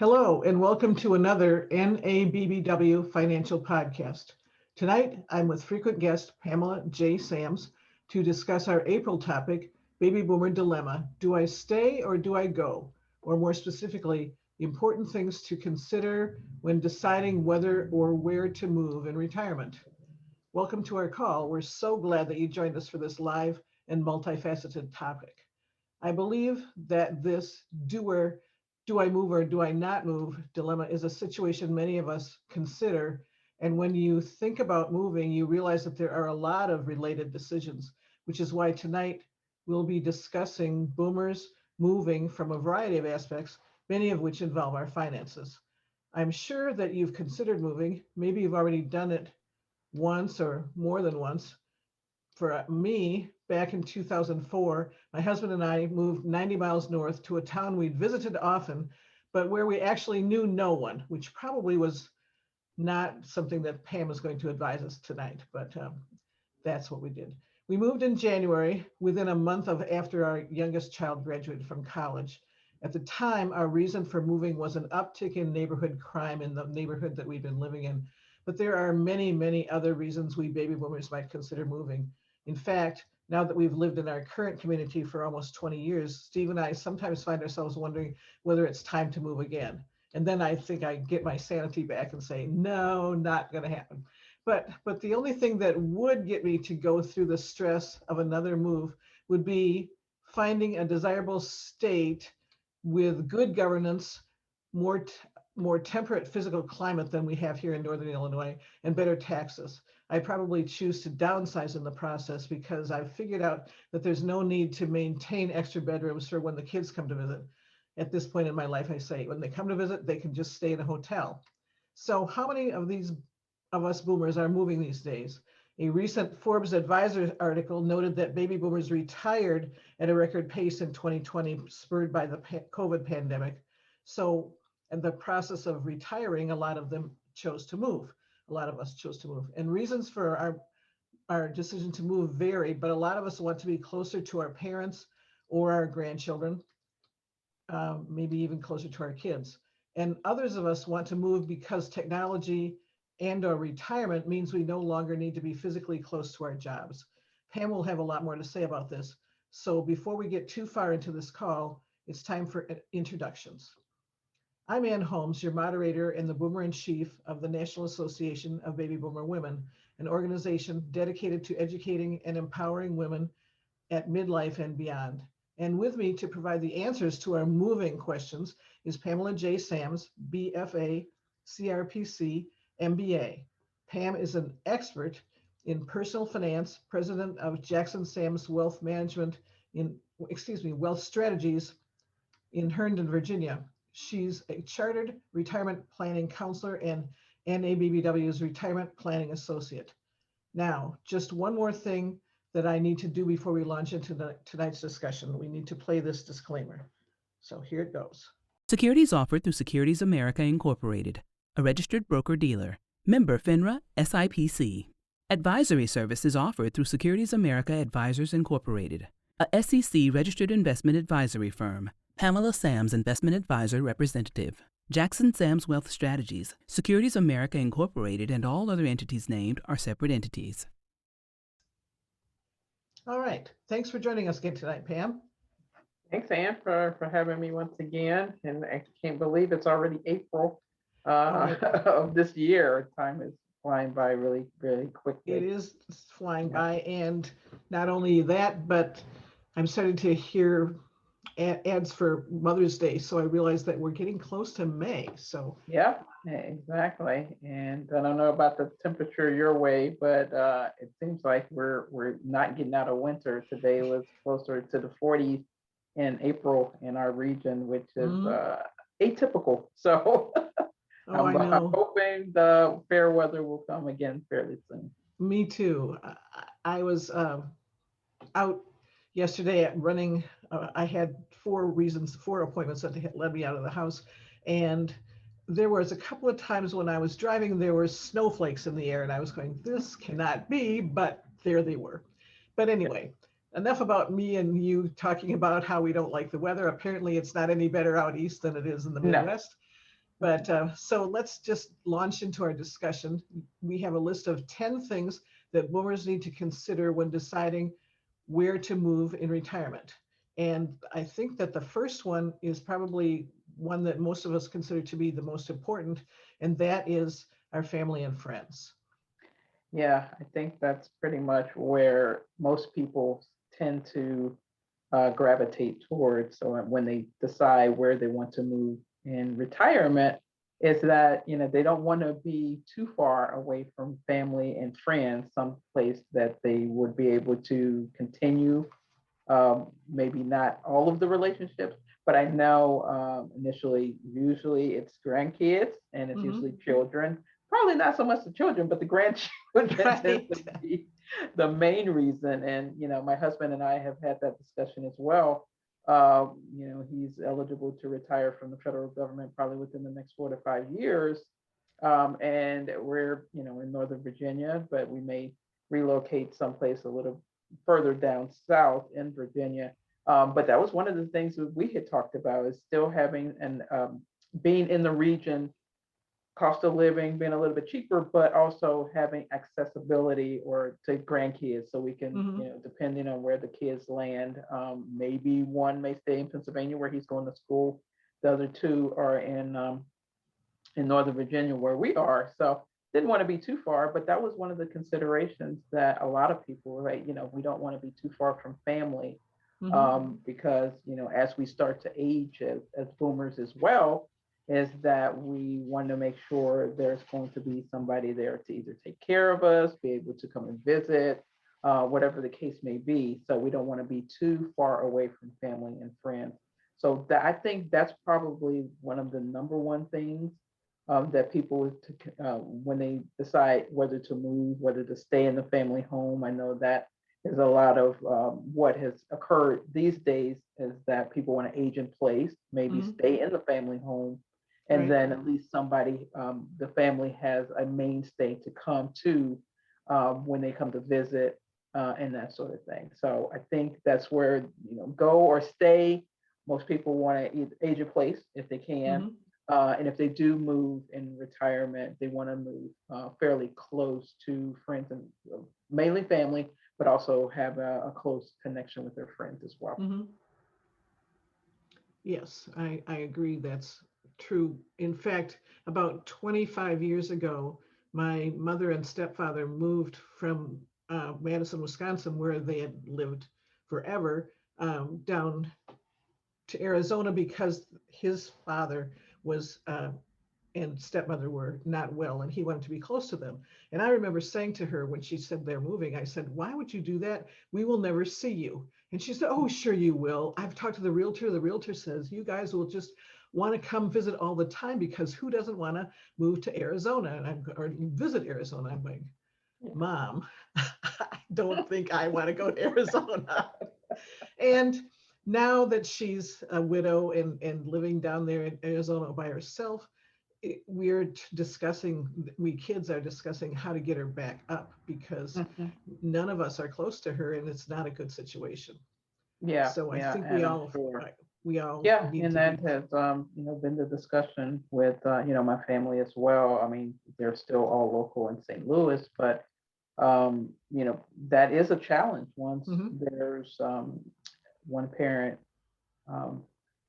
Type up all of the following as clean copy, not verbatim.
Hello, and welcome to another NABBW Financial Podcast. Tonight, I'm with frequent guest Pamela J. Sams to discuss our April topic, Baby Boomer Dilemma. Do I stay or do I go? Or more specifically, the important things to consider when deciding whether or where to move in retirement. Welcome to our call. We're so glad that you joined us for this live and multifaceted topic. I believe that this do I move or do I not move dilemma is a situation many of us consider. And when you think about moving, you realize that there are a lot of related decisions, which is why tonight we'll be discussing boomers moving from a variety of aspects, many of which involve our finances. I'm sure that you've considered moving. Maybe you've already done it once or more than once. For me, back in 2004, my husband and I moved 90 miles north to a town we'd visited often, but where we actually knew no one, which probably was not something that Pam is going to advise us tonight, but that's what we did. We moved in January, within a month of after our youngest child graduated from college. At the time, our reason for moving was an uptick in neighborhood crime in the neighborhood that we'd been living in. But there are many, many other reasons we baby boomers might consider moving. In fact, now that we've lived in our current community for almost 20 years, Steve and I sometimes find ourselves wondering whether it's time to move again. And then I think I get my sanity back and say, no, not going to happen. But the only thing that would get me to go through the stress of another move would be finding a desirable state with good governance, more temperate physical climate than we have here in Northern Illinois, and better taxes. I probably choose to downsize in the process because I've figured out that there's no need to maintain extra bedrooms for when the kids come to visit. At this point in my life, I say, when they come to visit, they can just stay in a hotel. So how many of us boomers are moving these days? A recent Forbes Advisor article noted that baby boomers retired at a record pace in 2020, spurred by the COVID pandemic. So, in the process of retiring, a lot of them chose to move. A lot of us chose to move. And reasons for our decision to move vary, but a lot of us want to be closer to our parents or our grandchildren, maybe even closer to our kids. And others of us want to move because technology and our retirement means we no longer need to be physically close to our jobs. Pam will have a lot more to say about this. So before we get too far into this call, it's time for introductions. I'm Ann Holmes, your moderator and the boomer in chief of the National Association of Baby Boomer Women, an organization dedicated to educating and empowering women at midlife and beyond. And with me to provide the answers to our moving questions is Pamela J. Sams, BFA, CRPC, MBA. Pam is an expert in personal finance, president of Jackson Sams Wealth Wealth Strategies in Herndon, Virginia. She's a chartered retirement planning counselor and NABBW's retirement planning associate. Now, just one more thing that I need to do before we launch into tonight's discussion. We need to play this disclaimer. So here it goes. Securities offered through Securities America Incorporated, a registered broker-dealer, member FINRA SIPC. Advisory services offered through Securities America Advisors Incorporated, a SEC-registered investment advisory firm. Pamela Sams, Investment Advisor Representative. Jackson Sams Wealth Strategies, Securities America Incorporated, and all other entities named are separate entities. All right. Thanks for joining us again tonight, Pam. Thanks, Ann, for having me once again. And I can't believe it's already April of this year. Time is flying by really, really quickly. It is flying by. And not only that, but I'm starting to hear ads for Mother's Day. So I realized that we're getting close to May. So yeah, exactly. And I don't know about the temperature your way, but it seems like we're not getting out of winter. Today was closer to the 40s in April in our region, which is atypical. So I'm hoping the fair weather will come again fairly soon. Me too. I was out yesterday at running. I had four appointments that led me out of the house. And there was a couple of times when I was driving, there were snowflakes in the air and I was going, this cannot be, but there they were. But anyway, enough about me and you talking about how we don't like the weather. Apparently it's not any better out east than it is in the Midwest. But so let's just launch into our discussion. We have a list of 10 things that boomers need to consider when deciding where to move in retirement. And I think that the first one is probably one that most of us consider to be the most important, and that is our family and friends. Yeah, I think that's pretty much where most people tend to gravitate towards. So when they decide where they want to move in retirement, is that they don't want to be too far away from family and friends, someplace that they would be able to continue. Maybe not all of the relationships, but I know usually it's grandkids and it's Mhm. usually children. Probably not so much the children, but the grandchildren tends Right. to be the main reason. And my husband and I have had that discussion as well. He's eligible to retire from the federal government probably within the next 4 to 5 years. And we're in Northern Virginia, but we may relocate someplace a little further down south in Virginia. But that was one of the things that we had talked about, is still having and being in the region, cost of living being a little bit cheaper, but also having accessibility or to grandkids, so we can, Mhm. depending on where the kids land, maybe one may stay in Pennsylvania where he's going to school. The other two are in Northern Virginia where we are. So didn't want to be too far, but that was one of the considerations that a lot of people were like, we don't want to be too far from family, Mhm. because, as we start to age as boomers as well, is that we want to make sure there's going to be somebody there to either take care of us, be able to come and visit, whatever the case may be. So we don't want to be too far away from family and friends. So I think that's probably one of the number one things that people when they decide whether to move, whether to stay in the family home. I know that is a lot of what has occurred these days, is that people want to age in place, maybe Mhm. stay in the family home, and Right. then at least somebody, the family has a mainstay to come to when they come to visit, and that sort of thing. So I think that's where, go or stay. Most people want to age in place if they can. Mhm. And if they do move in retirement, they want to move fairly close to friends and mainly family, but also have a close connection with their friends as well. Mhm. Yes, I agree. That's true. In fact, about 25 years ago, my mother and stepfather moved from Madison, Wisconsin, where they had lived forever, down to Arizona because his father was and stepmother were not well, and he wanted to be close to them. And I remember saying to her when she said they're moving, I said, "Why would you do that? We will never see you." And she said, "Oh, sure you will. I've talked to the realtor. The realtor says you guys will just want to come visit all the time, because who doesn't want to move to Arizona and or visit Arizona?" I'm like, "Mom, I don't think I want to go to Arizona." And now that she's a widow and living down there in Arizona by herself, we're discussing, we kids are discussing how to get her back up, because Mhm. none of us are close to her and it's not a good situation. Yeah, So I yeah, think and I'm sure. we all Yeah, need and to that be. has been the discussion with my family as well. I mean, they're still all local in St. Louis, but that is a challenge once Mhm. there's one parent um,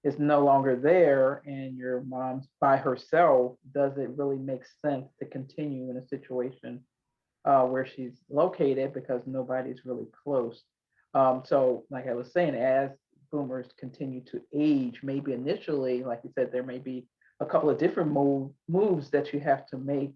is no longer there and your mom's by herself. Does it really make sense to continue in a situation where she's located, because nobody's really close? So, like I was saying, as boomers continue to age, maybe initially, like you said, there may be a couple of different moves that you have to make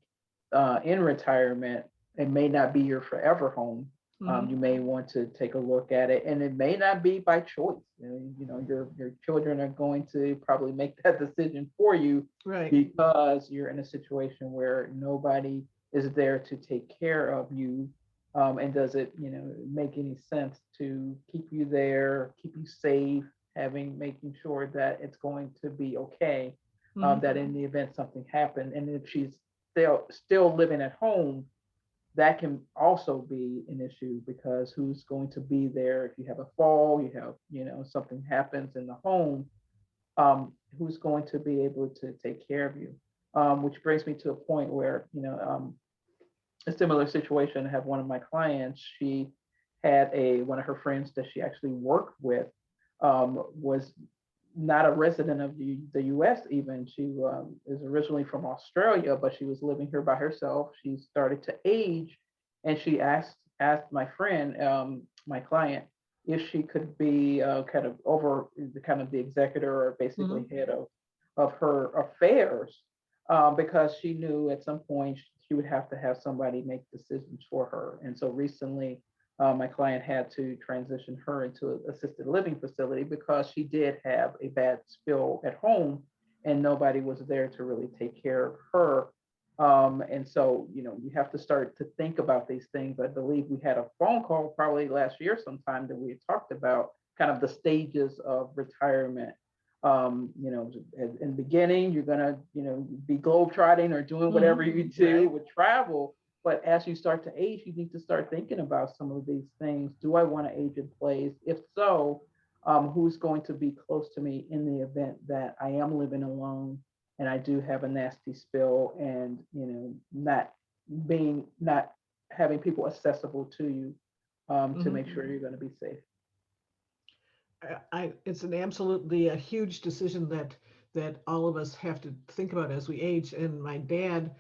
in retirement. It may not be your forever home. You Mhm. may want to take a look at it, and it may not be by choice. Your children are going to probably make that decision for you, Right. because you're in a situation where nobody is there to take care of you. And does it, make any sense to keep you there, keep you safe, making sure that it's going to be okay, Mhm. that in the event something happened, and if she's still living at home, that can also be an issue, because who's going to be there if you have a fall, you have, something happens in the home, who's going to be able to take care of you. Which brings me to a point where, a similar situation. I have one of my clients, she had one of her friends that she actually worked with, was not a resident of the US even. She is originally from Australia, but she was living here by herself. She started to age, and she asked my friend, my client, if she could be kind of over the kind of the executor, or basically head of her affairs, because she knew at some point she would have to have somebody make decisions for her. And so recently, my client had to transition her into an assisted living facility because she did have a bad spill at home, and nobody was there to really take care of her. And so, you have to start to think about these things. I believe we had a phone call probably last year sometime that we had talked about kind of the stages of retirement. In the beginning, you're gonna, be globetrotting or doing whatever you do with travel. But as you start to age, you need to start thinking about some of these things. Do I want to age in place? If so, who's going to be close to me in the event that I am living alone and I do have a nasty spill, and not having people accessible to you, to make sure you're going to be safe. It's an absolutely a huge decision that all of us have to think about as we age. And my dad,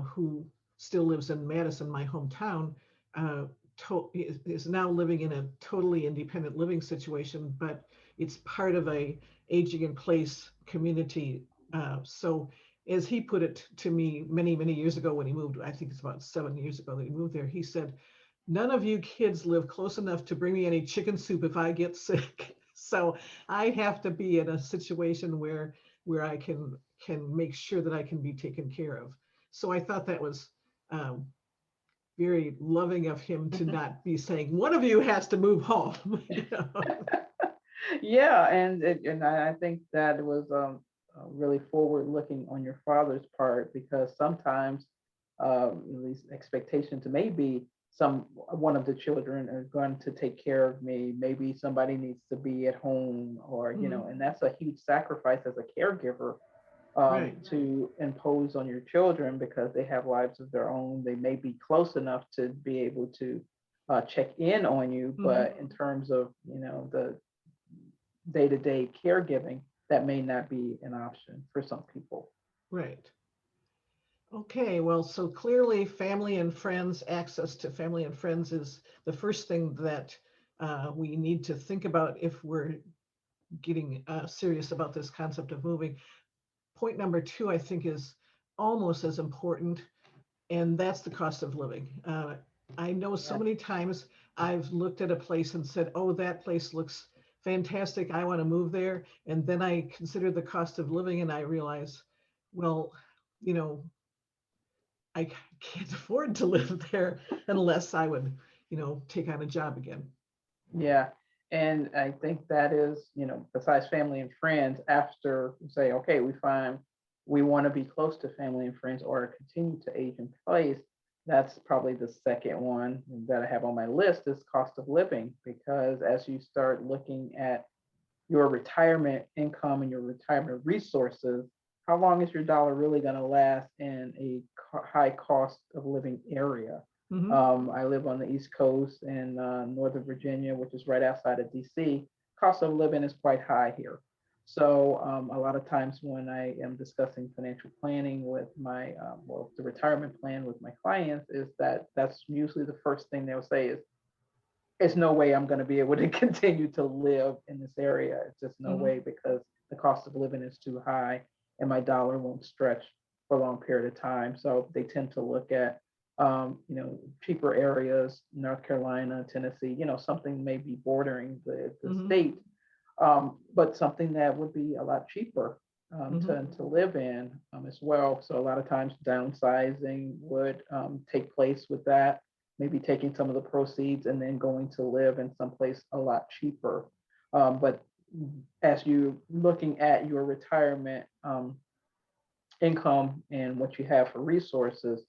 who still lives in Madison, my hometown, is now living in a totally independent living situation, but it's part of a aging in place community. So as he put it to me many, many years ago when he moved, I think it's about 7 years ago that he moved there, he said, "None of you kids live close enough to bring me any chicken soup if I get sick." So I have to be in a situation where I can make sure that I can be taken care of. So I thought that was very loving of him to not be saying one of you has to move home. Yeah, and I think that it was really forward looking on your father's part, because sometimes these expectations may be one of the children are going to take care of me. Maybe somebody needs to be at home, or and that's a huge sacrifice as a caregiver, Right. to impose on your children, because they have lives of their own. They may be close enough to be able to check in on you, but in terms of the day-to-day caregiving, that may not be an option for some people. Right. Okay, well, so clearly family and friends, access to family and friends is the first thing that we need to think about if we're getting serious about this concept of moving. Point number 2, I think, is almost as important, and that's the cost of living. I know so many times I've looked at a place and said, "Oh, that place looks fantastic. I want to move there." And then I consider the cost of living and I realize, well, I can't afford to live there unless I would, take on a job again. Yeah. And I think that is, besides family and friends, after say, okay, we want to be close to family and friends or continue to age in place, that's probably the second one that I have on my list is cost of living. Because as you start looking at your retirement income and your retirement resources, how long is your dollar really going to last in a high cost of living area? I live on the East Coast in Northern Virginia, which is right outside of DC. Cost of living is quite high here. So a lot of times when I am discussing financial planning with the retirement plan with my clients, is that's usually the first thing they'll say is, "There's no way I'm going to be able to continue to live in this area. It's just no way, because the cost of living is too high and my dollar won't stretch for a long period of time." So they tend to look at cheaper areas, North Carolina, Tennessee, something maybe bordering the state, but something that would be a lot cheaper to live in as well. So a lot of times downsizing would take place with that, maybe taking some of the proceeds and then going to live in someplace a lot cheaper. But as you looking at your retirement income and what you have for resources,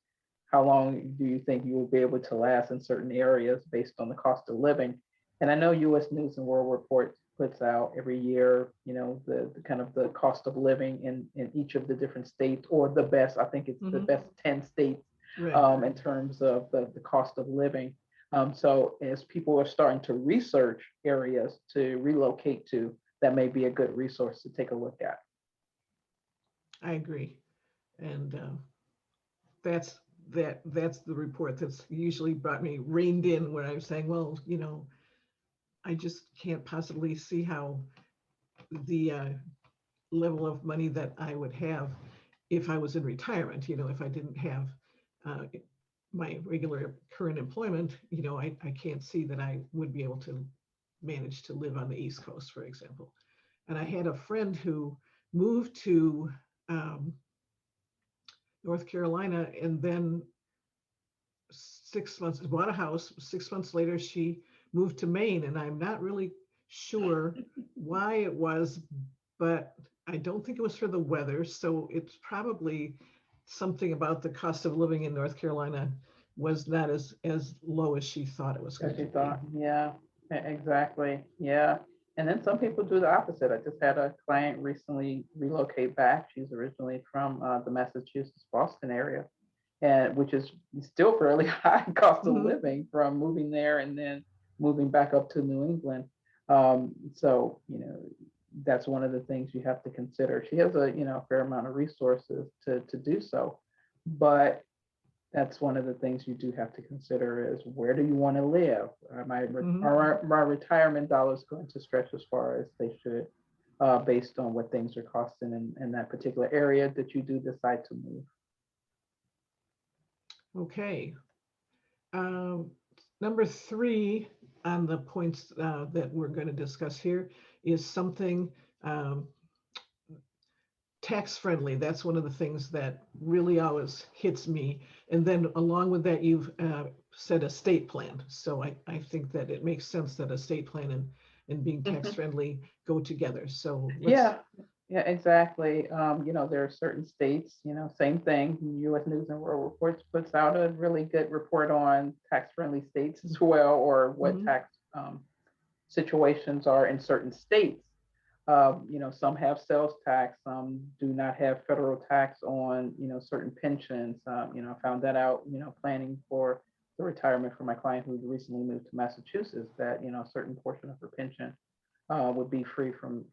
how long do you think you will be able to last in certain areas based on the cost of living? And I know U.S. News and World Report puts out every year, the kind of the cost of living in each of the different states, or the best, I think it's the best 10 states Right. in terms of the cost of living. So as people are starting to research areas to relocate to, that may be a good resource to take a look at. I agree. And that's that's the report that's usually brought me reined in when I'm saying, well, I just can't possibly see how the level of money that I would have if I was in retirement, if I didn't have uh, my regular current employment, I can't see that I would be able to manage to live on the East Coast, for example. And I had a friend who moved to um, North Carolina, and then 6 months, bought a house. 6 months later, she moved to Maine, and I'm not really sure why it was, but I don't think it was for the weather. So it's probably something about the cost of living in North Carolina was not as low as she thought it was going As you to be. thought, yeah, exactly, yeah. And then some people do the opposite. I just had a client recently relocate back. She's originally from the Massachusetts, Boston area, and which is still fairly high cost of Mhm. living from moving there and then moving back up to New England. So that's one of the things you have to consider. She has a fair amount of resources to do so, but that's one of the things you do have to consider is where do you want to live? Mhm. Are my retirement dollars going to stretch as far as they should, based on what things are costing in that particular area that you do decide to move? Okay. Um, Number 3 on the points that we're going to discuss here is something um, tax friendly. That's one of the things that really always hits me. And then along with that, you've said estate plan. So I think that it makes sense that estate plan and being tax friendly go together. So Yeah, yeah, exactly. There are certain states, same thing. U.S. News and World Reports puts out a really good report on tax-friendly states as well, or what Mhm. tax situations are in certain states. Some have sales tax, some do not have federal tax on, certain pensions. I found that out, planning for the retirement for my client who recently moved to Massachusetts, that, a certain portion of her pension would be free from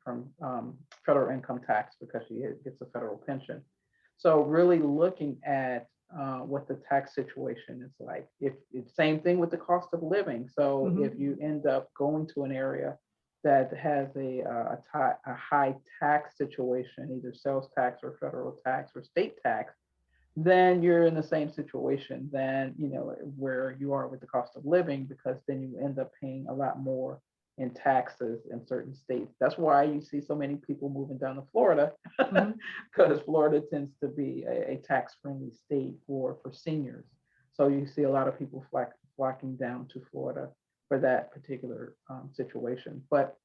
federal income tax because she gets a federal pension. So really looking at what the tax situation is like. If it's same thing with the cost of living. So if Mhm. you end up going to an area that has a high tax situation, either sales tax or federal tax or state tax, then you're in the same situation than where you are with the cost of living, because then you end up paying a lot more in taxes in certain states. That's why you see so many people moving down to Florida, Mhm. because Florida tends to be a tax-friendly state for seniors. So you see a lot of people flocking down to Florida for that particular situation. But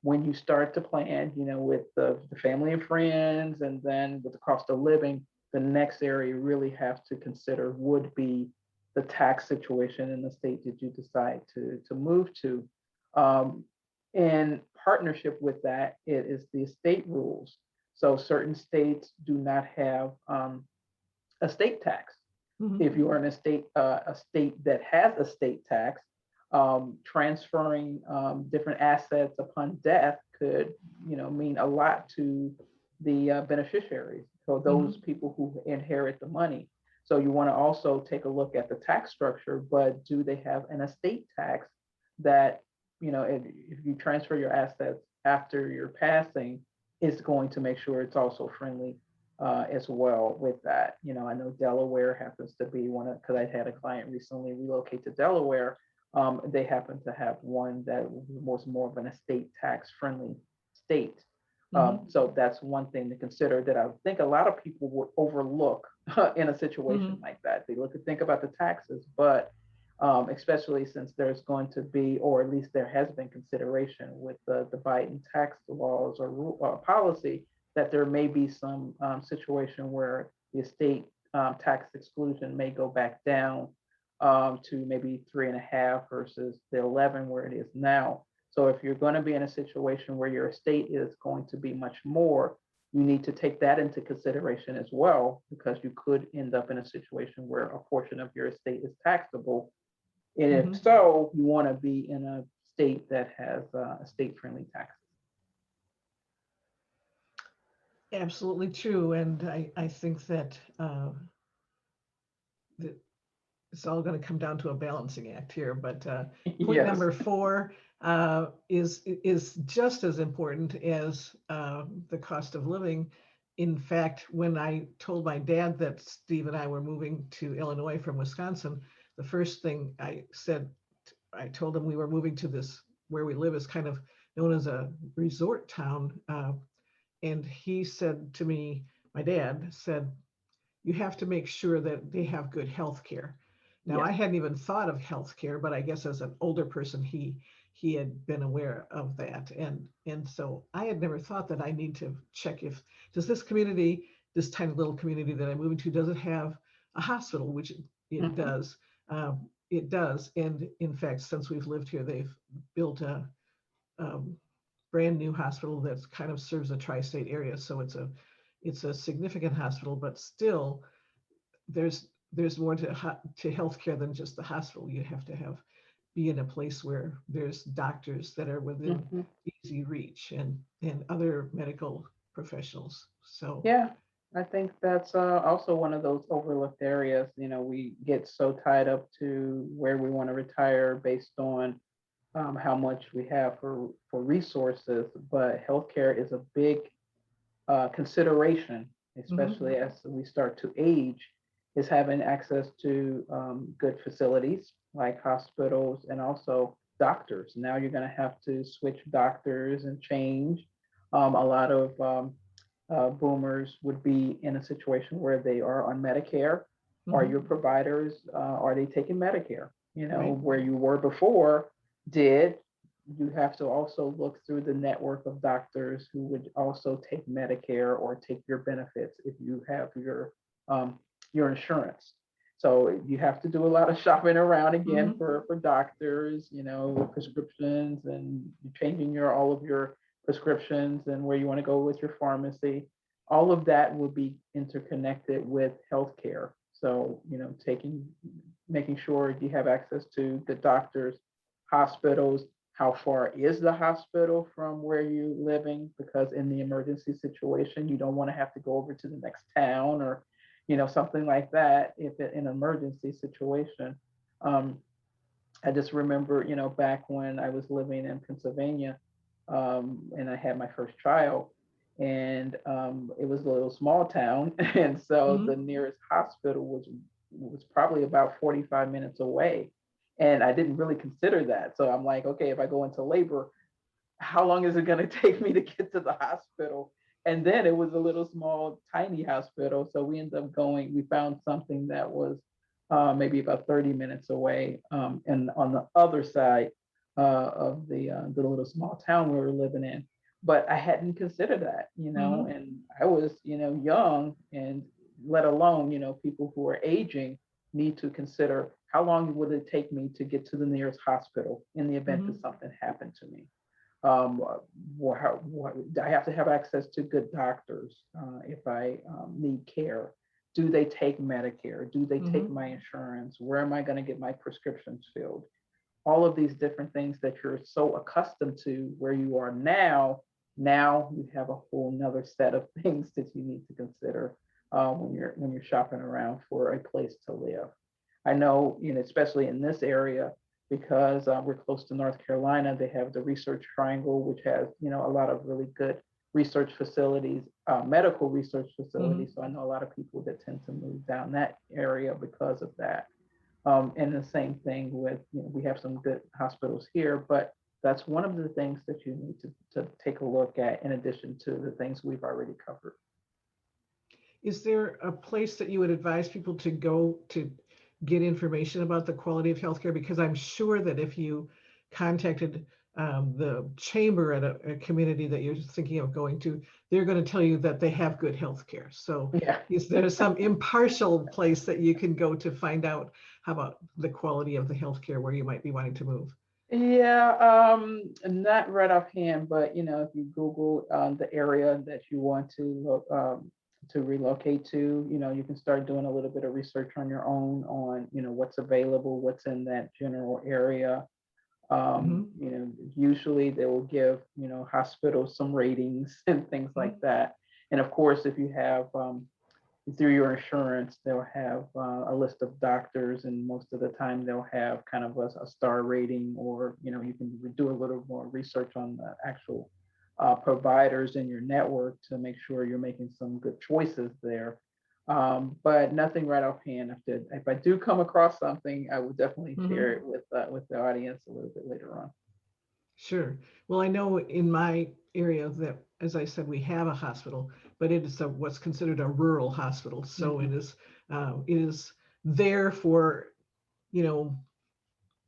when you start to plan, with the family and friends, and then with the cost of living, the next area you really have to consider would be the tax situation in the state that you decide to move to. Um, in partnership with that, it is the state rules. So certain states do not have a state tax. Mhm. If you are in a state that has a state tax, transferring different assets upon death could, mean a lot to the beneficiaries, so those Mhm. people who inherit the money. So you want to also take a look at the tax structure, but do they have an estate tax that, if you transfer your assets after your passing, is going to make sure it's also friendly as well with that. I know Delaware happens to be one of, because I had a client recently relocate to Delaware. They happen to have one that was more of an estate tax friendly state. Mhm. So that's one thing to consider that I think a lot of people would overlook in a situation Mhm. like that. They think about the taxes, but especially since there's going to be, or at least there has been consideration with the Biden tax laws or policy, that there may be some situation where the estate tax exclusion may go back down to maybe 3.5 versus the 11 where it is now. So if you're going to be in a situation where your estate is going to be much more, you need to take that into consideration as well, because you could end up in a situation where a portion of your estate is taxable. And Mhm. if so, you want to be in a state that has estate-friendly taxes. Absolutely true. And I think that it's all going to come down to a balancing act here. But point Yes. number 4 is just as important as the cost of living. In fact, when I told my dad that Steve and I were moving to Illinois from Wisconsin, the first thing I said, I told him we were moving to this, where we live is kind of known as a resort town. And he said to me, my dad said, you have to make sure that they have good health care. Now, Yes. I hadn't even thought of health care, but I guess as an older person, he had been aware of that. And so I had never thought that I need to check if, does this community, this tiny little community that I'm moving to, does it have a hospital, which it Mhm. does. It does. And in fact, since we've lived here, they've built a brand new hospital that kind of serves a tri-state area. So it's a significant hospital, but still there's more to healthcare than just the hospital. You have to be in a place where there's doctors that are within Mhm. easy reach, and other medical professionals. So Yeah, I think that's also one of those overlooked areas. You know, we get so tied up to where we want to retire based on how much we have for resources, but healthcare is a big consideration, especially as we start to age, is having access to good facilities like hospitals and also doctors. Now you're going to have to switch doctors and change. A lot of boomers would be in a situation where they are on Medicare. Are mhm, your providers, are they taking Medicare? You know, right. where you were before, did you have to also look through the network of doctors who would also take Medicare or take your benefits if you have your insurance. So you have to do a lot of shopping around again Mhm, for doctors, you know, prescriptions, and changing all of your prescriptions and where you want to go with your pharmacy. All of that will be interconnected with healthcare. So, you know, making sure you have access to the doctors, hospitals. How far is the hospital from where you're living? Because in the emergency situation, you don't want to have to go over to the next town or, you know, something like that. If in an emergency situation, um, I just remember, you know, back when I was living in Pennsylvania, and I had my first child, and it was a little small town, and so the mhm, nearest hospital was probably about 45 minutes away, and I didn't really consider that. So I'm like, okay, if I go into labor, how long is it going to take me to get to the hospital? And then it was a little small, tiny hospital. So we ended up we found something that was maybe about 30 minutes away, and on the other side of the little small town we were living in. But I hadn't considered that, you know, mhm, and I was, you know, young, and let alone, you know, people who are aging need to consider how long would it take me to get to the nearest hospital in the event that mhm, something happened to me. um, I have to have access to good doctors if I need care. Do they take Medicare? Do they take mhm, my insurance? Where am I going to get my prescriptions filled? All of these different things that you're so accustomed to where you are now. Now you have a whole nother set of things that you need to consider when you're shopping around for a place to live. I know, you know, especially in this area, because we're close to North Carolina, they have the Research Triangle, which has, you know, a lot of really good research facilities, medical research mhm. facilities. So I know a lot of people that tend to move down that area because of that. And the same thing with, you know, we have some good hospitals here, but that's one of the things that you need to take a look at in addition to the things we've already covered. Is there a place that you would advise people to go to get information about the quality of healthcare? Because I'm sure that if you contacted the chamber at a community that you're thinking of going to, they're going to tell you that they have good health care. So Yeah. is there some impartial place that you can go to find out how about the quality of the health care where you might be wanting to move? Yeah, not right offhand, but if you Google the area that you want to relocate to, you can start doing a little bit of research on your own on, what's available, what's in that general area. Usually they will give, hospitals some ratings and things like that. And of course, if you have through your insurance, they'll have a list of doctors, and most of the time they'll have kind of a star rating, or you can do a little more research on the actual providers in your network to make sure you're making some good choices there. But nothing right offhand. If I do come across something, I will definitely share it with the audience a little bit later on. Sure. Well, I know in my area that, as I said, we have a hospital, but it is what's considered a rural hospital. So it is there for,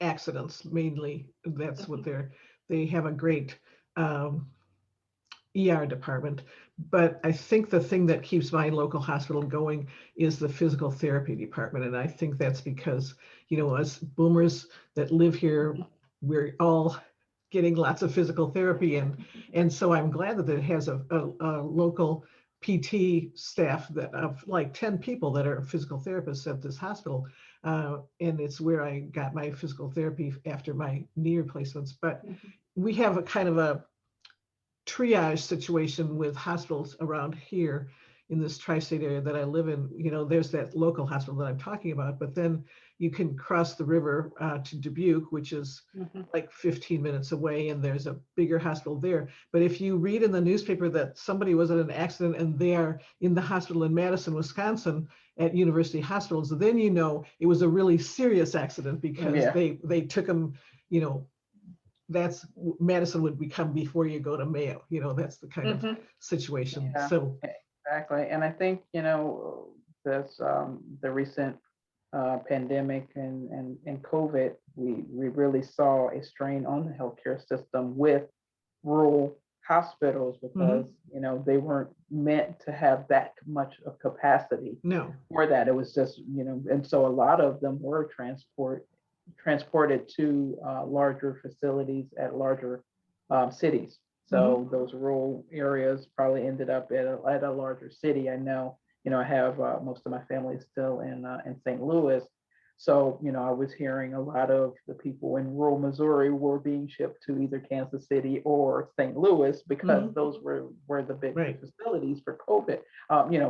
accidents mainly. That's what they have a great ER department. But I think the thing that keeps my local hospital going is the physical therapy department. And I think that's because, us boomers that live here, we're all getting lots of physical therapy, and so I'm glad that it has a local PT staff that of like 10 people that are physical therapists at this hospital, and it's where I got my physical therapy after my knee replacements. But we have a kind of a triage situation with hospitals around here in this tri-state area that I live in. There's that local hospital that I'm talking about, but then you can cross the river to Dubuque, which is like 15 minutes away, and there's a bigger hospital there. But if you read in the newspaper that somebody was in an accident and they are in the hospital in Madison, Wisconsin at University Hospitals, then it was a really serious accident because they took them, that's Madison would become before you go to Mayo. That's the kind of situation. Yeah, so exactly. And I think, this the recent pandemic and COVID, we really saw a strain on the healthcare system with rural hospitals because they weren't meant to have that much of capacity for that. It was just, and so a lot of them were transported to larger facilities at larger cities. So those rural areas probably ended up at a larger city. I know, I have most of my family still in St. Louis. So, I was hearing a lot of the people in rural Missouri were being shipped to either Kansas City or St. Louis because those were the big facilities for COVID,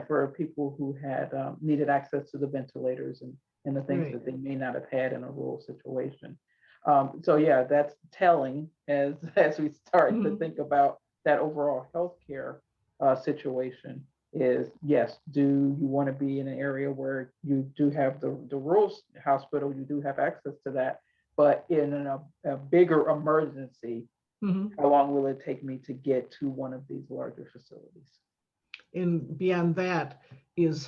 for people who had needed access to the ventilators and the things that they may not have had in a rural situation. So yeah, that's telling as we start to think about that overall healthcare situation. Is yes, do you want to be in an area where you do have the rural hospital, you do have access to that, but in a bigger emergency, how long will it take me to get to one of these larger facilities? And beyond that is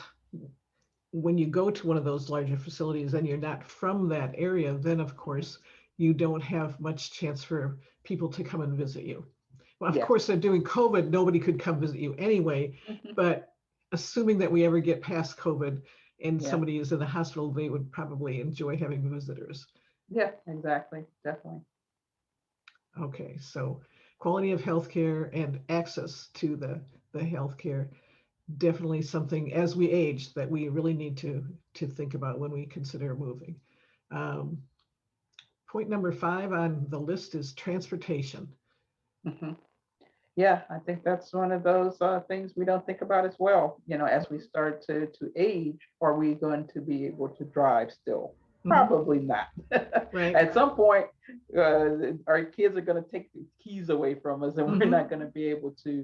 when you go to one of those larger facilities and you're not from that area, then of course you don't have much chance for people to come and visit you. Well, of course, during COVID, nobody could come visit you anyway, but assuming that we ever get past COVID and somebody is in the hospital, they would probably enjoy having visitors. Yeah, exactly. Definitely. Okay, so quality of healthcare and access to the healthcare, definitely something as we age that we really need to think about when we consider moving. Point number 5 on the list is transportation. Yeah, I think that's one of those things we don't think about as well. As we start to age, are we going to be able to drive still? Probably not. Right. At some point, our kids are going to take the keys away from us, and we're not going to be able to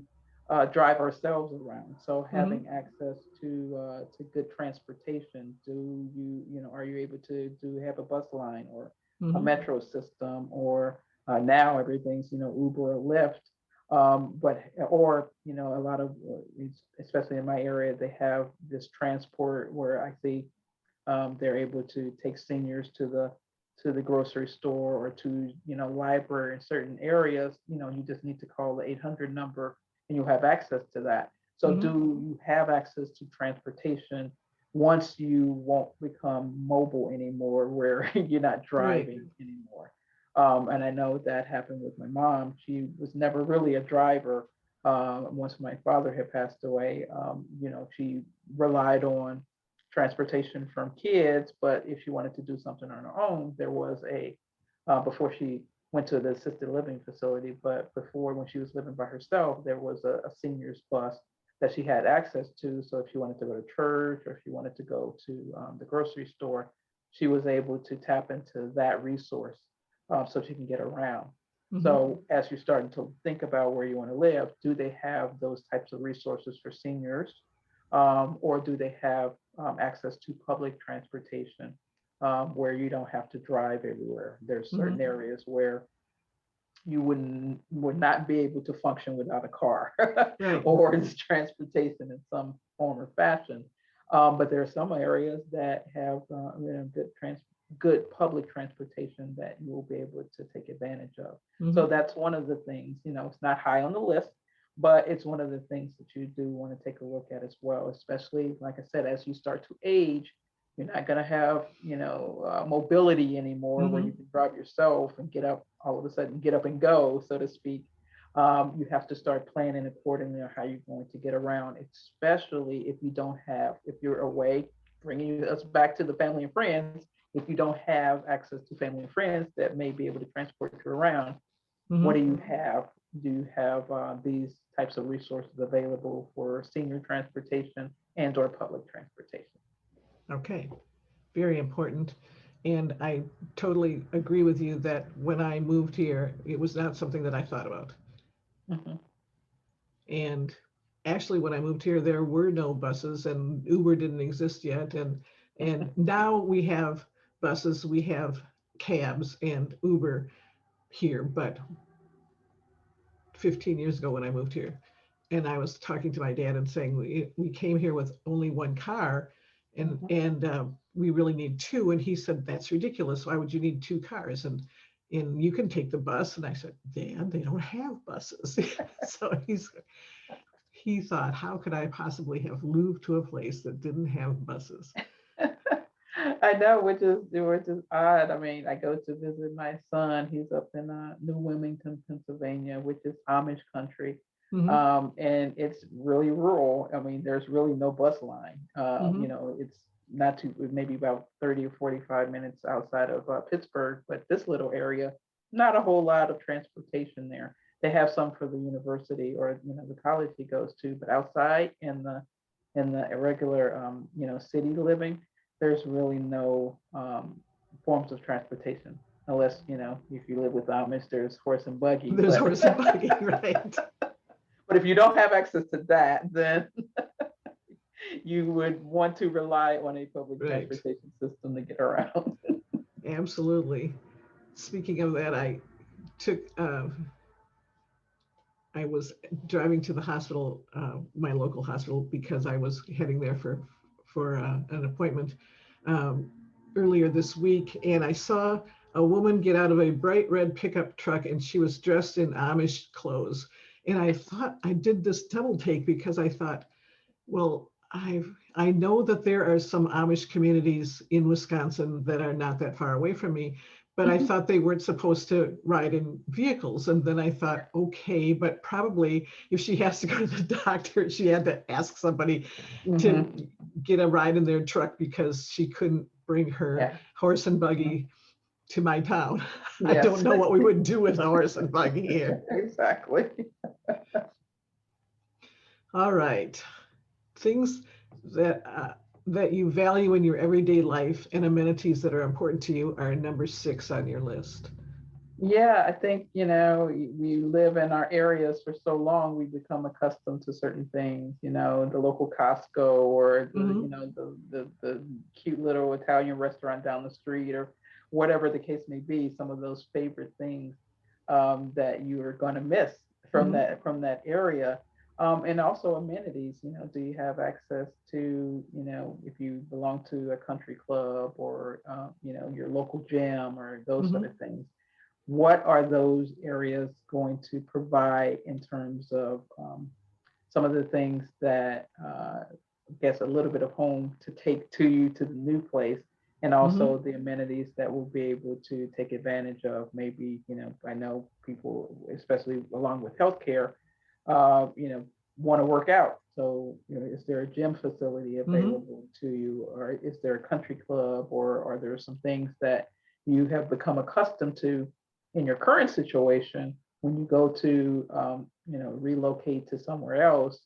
drive ourselves around. So having access to good transportation, are you able to have a bus line or a metro system, or now everything's Uber or Lyft. A lot of, especially in my area, they have this transport where I see they're able to take seniors to to the grocery store or to, library in certain areas, you just need to call the 800 number and you'll have access to that. So Mhm. do you have access to transportation once you won't become mobile anymore, where you're not driving anymore? And I know that happened with my mom. She was never really a driver. Once my father had passed away, she relied on transportation from kids, but if she wanted to do something on her own, there was before she went to the assisted living facility, but before, when she was living by herself, there was a seniors bus that she had access to. So if she wanted to go to church or if she wanted to go to the grocery store, she was able to tap into that resource so she can get around. Mhm. So as you're starting to think about where you want to live, do they have those types of resources for seniors? Or do they have access to public transportation where you don't have to drive everywhere? There's certain areas where you would not be able to function without a car Right. or its transportation in some form or fashion. But there are some areas that have good public transportation that you will be able to take advantage of. So Mhm. that's one of the things, it's not high on the list, but it's one of the things that you do want to take a look at as well, especially, like I said, as you start to age, you're not going to have, mobility anymore where you Mhm. can drive yourself and get up all of a sudden, get up and go, so to speak. You have to start planning accordingly on how you're going to get around, especially if you're away, bringing us back to the family and friends. If you don't have access to family and friends that may be able to transport you around, what do Mhm. you have? Do you have these types of resources available for senior transportation and or public transportation? Okay. Very important. And I totally agree with you that when I moved here, it was not something that I thought about. Mhm. And actually, when I moved here, there were no buses and Uber didn't exist yet. And now we have buses, we have cabs and Uber here. But 15 years ago when I moved here, and I was talking to my dad and saying we came here with only one car, and we really need two. And he said that's ridiculous. Why would you need two cars? And you can take the bus. And I said, Dad, they don't have buses. So he thought, how could I possibly have moved to a place that didn't have buses? I know, which is odd. I mean, I go to visit my son. He's up in New Wilmington, Pennsylvania, which is Amish country, Hmm. and it's really rural. I mean, there's really no bus line. Hmm. It's not too maybe about 30 or 45 minutes outside of Pittsburgh, but this little area, not a whole lot of transportation there. They have some for the university or the college he goes to, but outside in the irregular city living, there's really no forms of transportation unless if you live with Amish, there's horse and buggy. There's But horse and buggy, right? but if you don't have access to that, then you would want to rely on a public Right. transportation system to get around. Absolutely. Speaking of that, took I was driving to the hospital, my local hospital, because I was heading there for an appointment um, earlier this week, and I saw a woman get out of a bright red pickup truck, and she was dressed in Amish clothes. And I thought I did this double take because I thought, well, I know that there are some Amish communities in Wisconsin that are not that far away from me, but I thought they weren't supposed to ride in vehicles. And then I thought, okay, but probably if she has to go to the doctor, she had to ask somebody to Mhm. get a ride in their truck because she couldn't bring her Yeah. horse and Mhm. buggy to my town. I don't Yes. know what we would do with a horse and buggy here. Exactly. All right. Things that you value in your everyday life and amenities that are important to you are number 6 on your list. Yeah, I think, we live in our areas for so long, we become accustomed to certain things, the local Costco or Hmm. the cute little Italian restaurant down the street or whatever the case may be, some of those favorite things that you are going to miss from Hmm. that area. And also amenities, do you have access to, if you belong to a country club or, your local gym or those sort Mhm. of things? What are those areas going to provide in terms of some of the things that I guess a little bit of home to take to you to the new place, and Mhm. also the amenities that we'll be able to take advantage of. Maybe, I know people, especially along with healthcare, want to work out. So, is there a gym facility Mhm. available to you, or is there a country club, or are there some things that you have become accustomed to in your current situation when you go to relocate to somewhere else?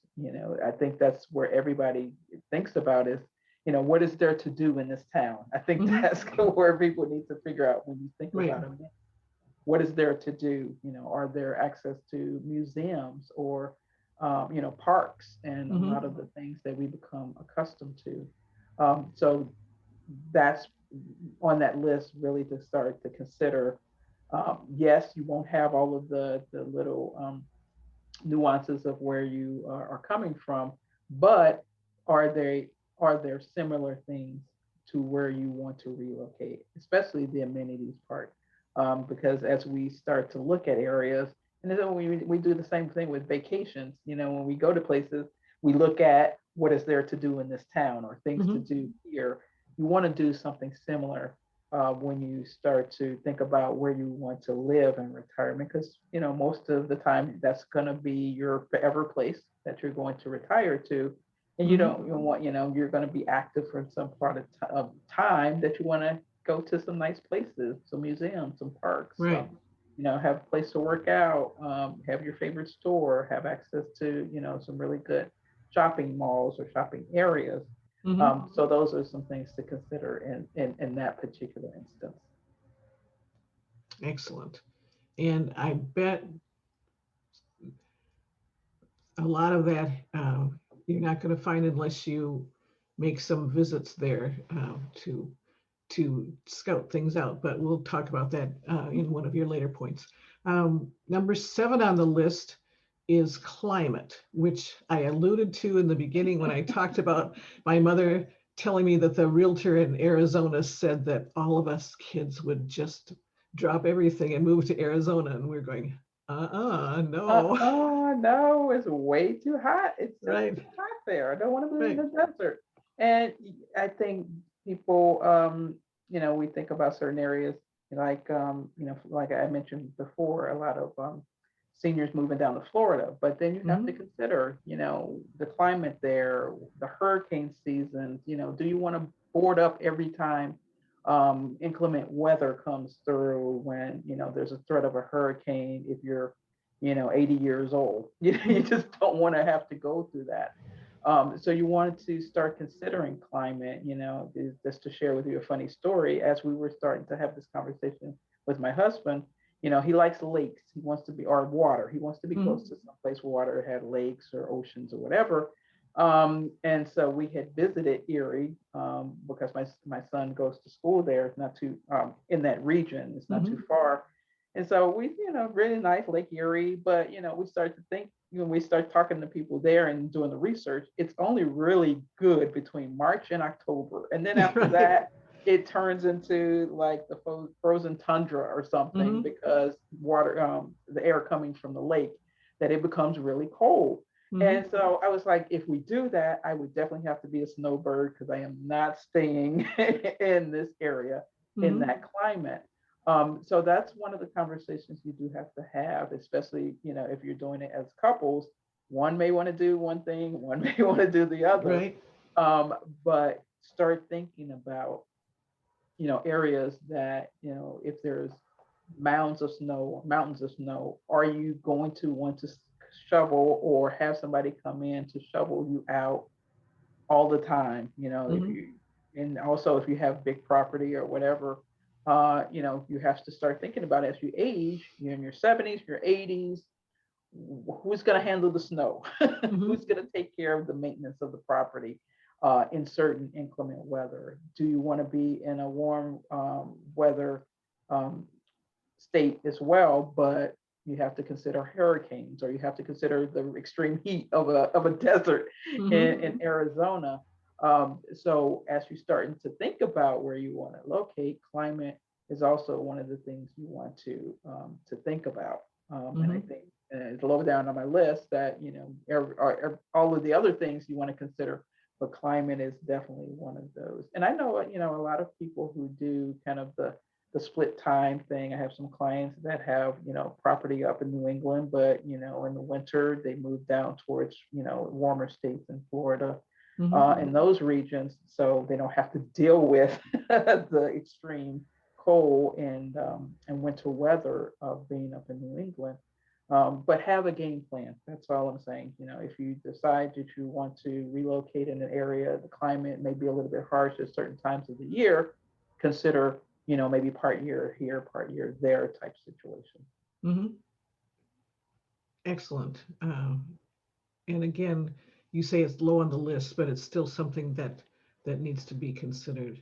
I think that's where everybody thinks about is, what is there to do in this town? I think Mhm. that's where people need to figure out when you think Right. about it. What is there to do? Are there access to museums or parks and a Mhm. lot of the things that we become accustomed to? So that's on that list really to start to consider. Yes, you won't have all of the little nuances of where you are coming from, but are they are there similar things to where you want to relocate, especially the amenities part? Because as we start to look at areas, and then we do the same thing with vacations. When we go to places, we look at what is there to do in this town or things to Mhm. do here. You want to do something similar when you start to think about where you want to live in retirement, because most of the time that's going to be your forever place that you're going to retire to, and Mhm. you want you're going to be active for some part of time that you want to go to some nice places, some museums, some parks, Right. have a place to work out, have your favorite store, have access to some really good shopping malls or shopping areas. Mhm. So those are some things to consider in that particular instance. Excellent. And I bet a lot of that you're not going to find unless you make some visits there to scout things out. But we'll talk about that in one of your later points. Number 7 on the list is climate, which I alluded to in the beginning when I talked about my mother telling me that the realtor in Arizona said that all of us kids would just drop everything and move to Arizona. And we're going, no. No, it's way too hot. It's just Right, too hot there. I don't want to be in right. the desert. And I think people, we think about certain areas like, like I mentioned before, a lot of seniors moving down to Florida. But then you have to Mhm. consider, the climate there, the hurricane seasons. Do you want to board up every time inclement weather comes through when there's a threat of a hurricane if you're 80 years old? You Mhm. just don't want to have to go through that. So you wanted to start considering climate. Just to share with you a funny story, as we were starting to have this conversation with my husband, he likes lakes. He wants to be, or water. He wants to be close Mhm. to some place where water had lakes or oceans or whatever. And so we had visited Erie because my son goes to school there. It's not too in that region. It's not too Mhm. far. And so we, really nice Lake Erie, but we started to think, we start talking to people there and doing the research, it's only really good between March and October. And then after Right. that, it turns into like the frozen tundra or something Mhm. because the air coming from the lake, that it becomes really cold. Mhm. And so I was like, if we do that, I would definitely have to be a snowbird because I am not staying in this area in Mhm. that climate. So that's one of the conversations you do have to have, especially, if you're doing it as couples. One may want to do one thing, one may want to do the other. Right. Um, but start thinking about, areas that, if there's mountains of snow, are you going to want to shovel or have somebody come in to shovel you out all the time? If Mhm. you, and also if you have big property or whatever, you have to start thinking about as you age, you're in your 70s, your 80s, who's going to handle the snow? Mhm. Who's going to take care of the maintenance of the property in certain inclement weather? Do you want to be in a warm weather um, state as well, but you have to consider hurricanes, or you have to consider the extreme heat of a desert in Arizona. So as you're starting to think about where you want to locate, climate is also one of the things you want to think about. And I think it's lower down on my list that, all of the other things you want to consider, but climate is definitely one of those. And I know, a lot of people who do kind of the split time thing. I have some clients that have, property up in New England, but, in the winter, they move down towards, warmer states in Florida, in those regions, so they don't have to deal with the extreme cold and winter weather of being up in New England. But have a game plan. That's all I'm saying. If you decide that you want to relocate in an area, the climate may be a little bit harsh at certain times of the year, consider, maybe part year here, part year there type situation. Excellent. And again, you say it's low on the list, but it's still something that needs to be considered.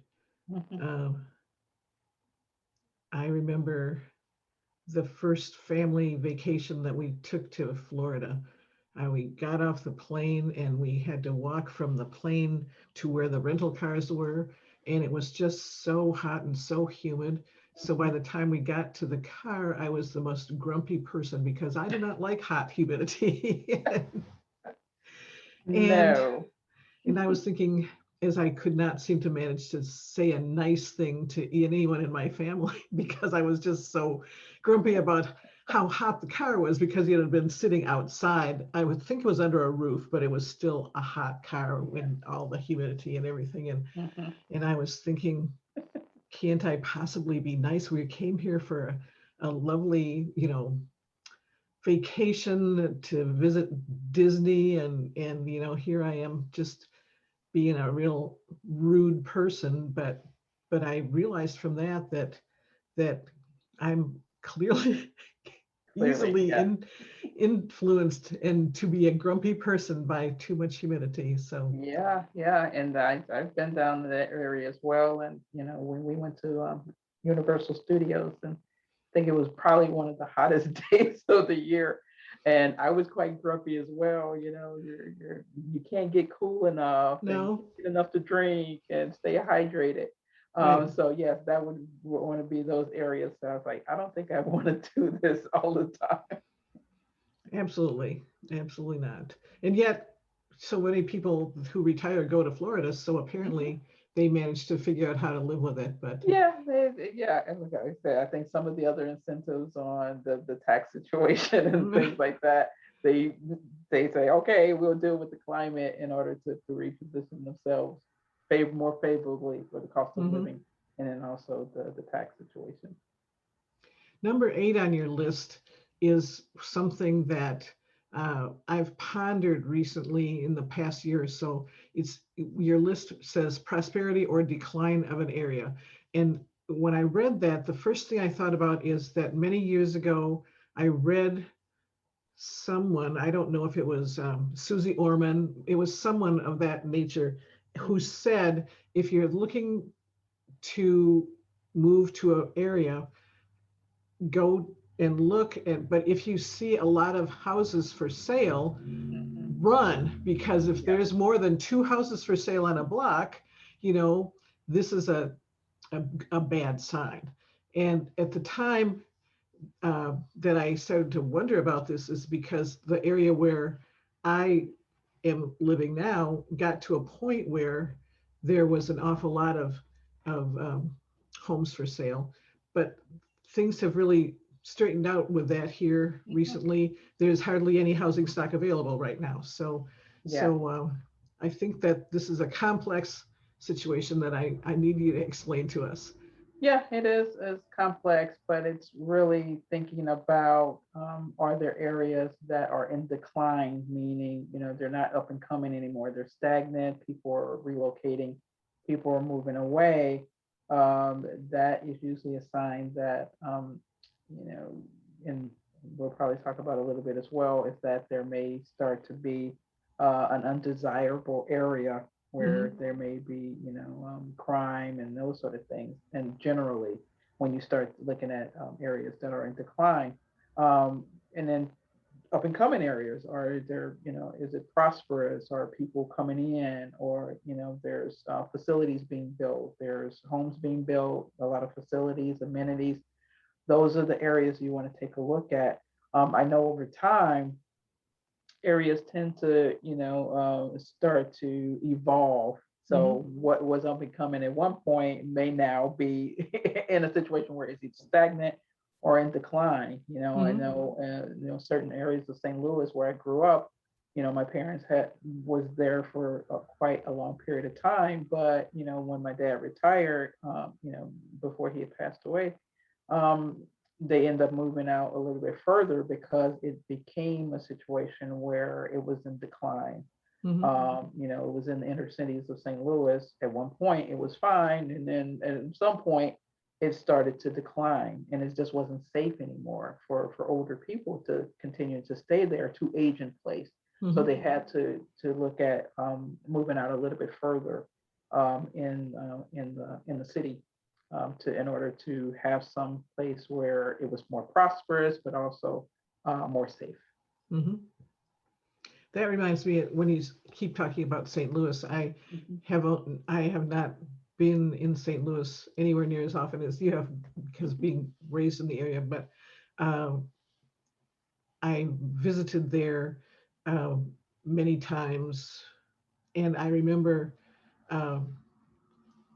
I remember the first family vacation that we took to Florida. We got off the plane and we had to walk from the plane to where the rental cars were. And it was just so hot and so humid. So by the time we got to the car, I was the most grumpy person because I do not like hot humidity. No. And I was thinking, as I could not seem to manage to say a nice thing to anyone in my family because I was just so grumpy about how hot the car was because it had been sitting outside. I would think it was under a roof, but it was still a hot car with all the humidity and everything. And I was thinking, can't I possibly be nice? We came here for a lovely, vacation to visit Disney and here I am just being a real rude person, but I realized from that I'm clearly easily influenced and to be a grumpy person by too much humidity. So yeah, and I've been down to that area as well. And when we went to Universal Studios, and I think it was probably one of the hottest days of the year. And I was quite grumpy as well. You can't get cool enough, no, get enough to drink and stay hydrated. right. So yes, that would want to be those areas. So I was like, I don't think I want to do this all the time. Absolutely not. And yet, so many people who retire go to Florida. So apparently, they managed to figure out how to live with it. But yeah, and like I said, I think some of the other incentives on the tax situation and things like that, they say, okay, we'll deal with the climate in order to reposition themselves more favorably for the cost of living, and then also the tax situation. Number 8 on your list is something that I've pondered recently in the past year or so. Your list says prosperity or decline of an area. And when I read that, the first thing I thought about is that many years ago, I read someone, I don't know if it was Susie Orman, it was someone of that nature who said, if you're looking to move to an area, go and look at, but if you see a lot of houses for sale, run, because if there's more than 2 houses for sale on a block, this is a bad sign. And at the time that I started to wonder about this is because the area where I am living now got to a point where there was an awful lot of homes for sale, but things have really straightened out with that here recently. There's hardly any housing stock available right now. So I think that this is a complex situation that I need you to explain to us. Yeah, it is complex, but it's really thinking about, are there areas that are in decline, meaning, they're not up and coming anymore. They're stagnant. People are relocating. People are moving away. That is usually a sign that, and we'll probably talk about a little bit as well, is that there may start to be an undesirable area where there may be, crime and those sort of things. And generally, when you start looking at areas that are in decline, And then up and coming areas, are there, is it prosperous? Are people coming in? Or, there's facilities being built, there's homes being built, a lot of facilities, amenities. Those are the areas you want to take a look at. I know over time, areas tend to, start to evolve. So what was up and coming at one point may now be in a situation where it's either stagnant or in decline. I know, certain areas of St. Louis where I grew up, my parents was there for quite a long period of time. But, when my dad retired, before he had passed away, they end up moving out a little bit further because it became a situation where it was in decline. It was in the inner cities of St. Louis. At one point, it was fine, and then at some point, it started to decline, and it just wasn't safe anymore for older people to continue to stay there, to age in place. So they had to look at moving out a little bit further in the city. In order to have some place where it was more prosperous, but also more safe. That reminds me, when you keep talking about St. Louis, I have not been in St. Louis anywhere near as often as you have, because being raised in the area, but I visited there many times, and I remember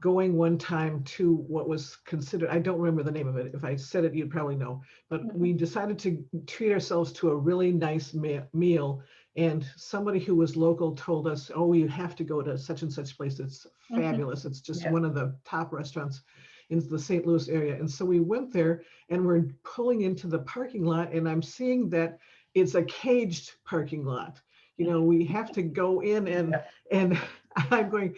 going one time to what was considered, I don't remember the name of it. If I said it, you'd probably know. But we decided to treat ourselves to a really nice meal. And somebody who was local told us, oh, you have to go to such and such place. It's fabulous. It's just one of the top restaurants in the St. Louis area. And so we went there, and we're pulling into the parking lot, and I'm seeing that it's a caged parking lot. We have to go in and I'm going,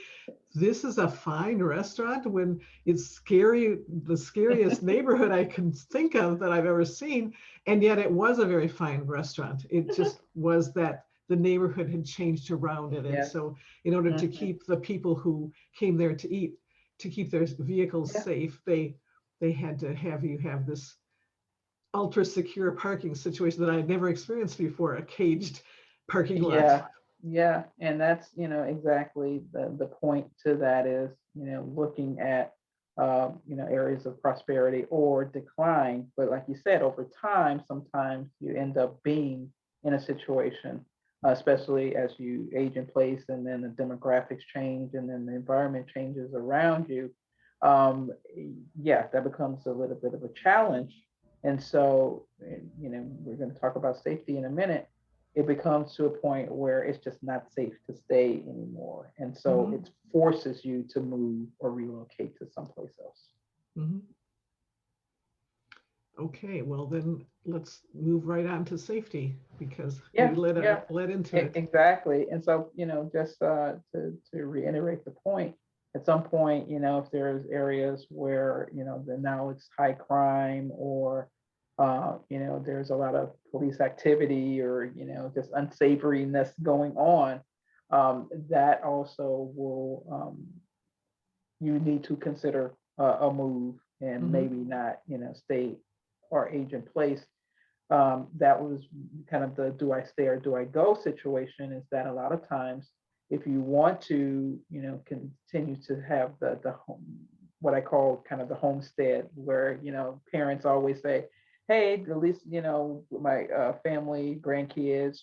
this is a fine restaurant when it's scary, the scariest neighborhood I can think of that I've ever seen. And yet it was a very fine restaurant. It just was that the neighborhood had changed around it. And so in order to keep the people who came there to eat, to keep their vehicles safe, they had to have you have this ultra secure parking situation that I had never experienced before, a caged parking lot. Yeah, and that's, exactly the point to that is, looking at, areas of prosperity or decline. But like you said, over time, sometimes you end up being in a situation, especially as you age in place, and then the demographics change, and then the environment changes around you. That becomes a little bit of a challenge. And so, we're going to talk about safety in a minute. It becomes to a point where it's just not safe to stay anymore. And so it forces you to move or relocate to someplace else. Okay, well then let's move right on to safety, because we led into it. Exactly. And so, just to reiterate the point, at some point, if there's areas where, now it's high crime, or there's a lot of police activity, or, just unsavoriness going on, that also will, you need to consider a move, and maybe not, stay or age in place. That was kind of the do I stay or do I go situation, is that a lot of times, if you want to, continue to have the home, what I call kind of the homestead, where, parents always say, hey, at least, my family, grandkids,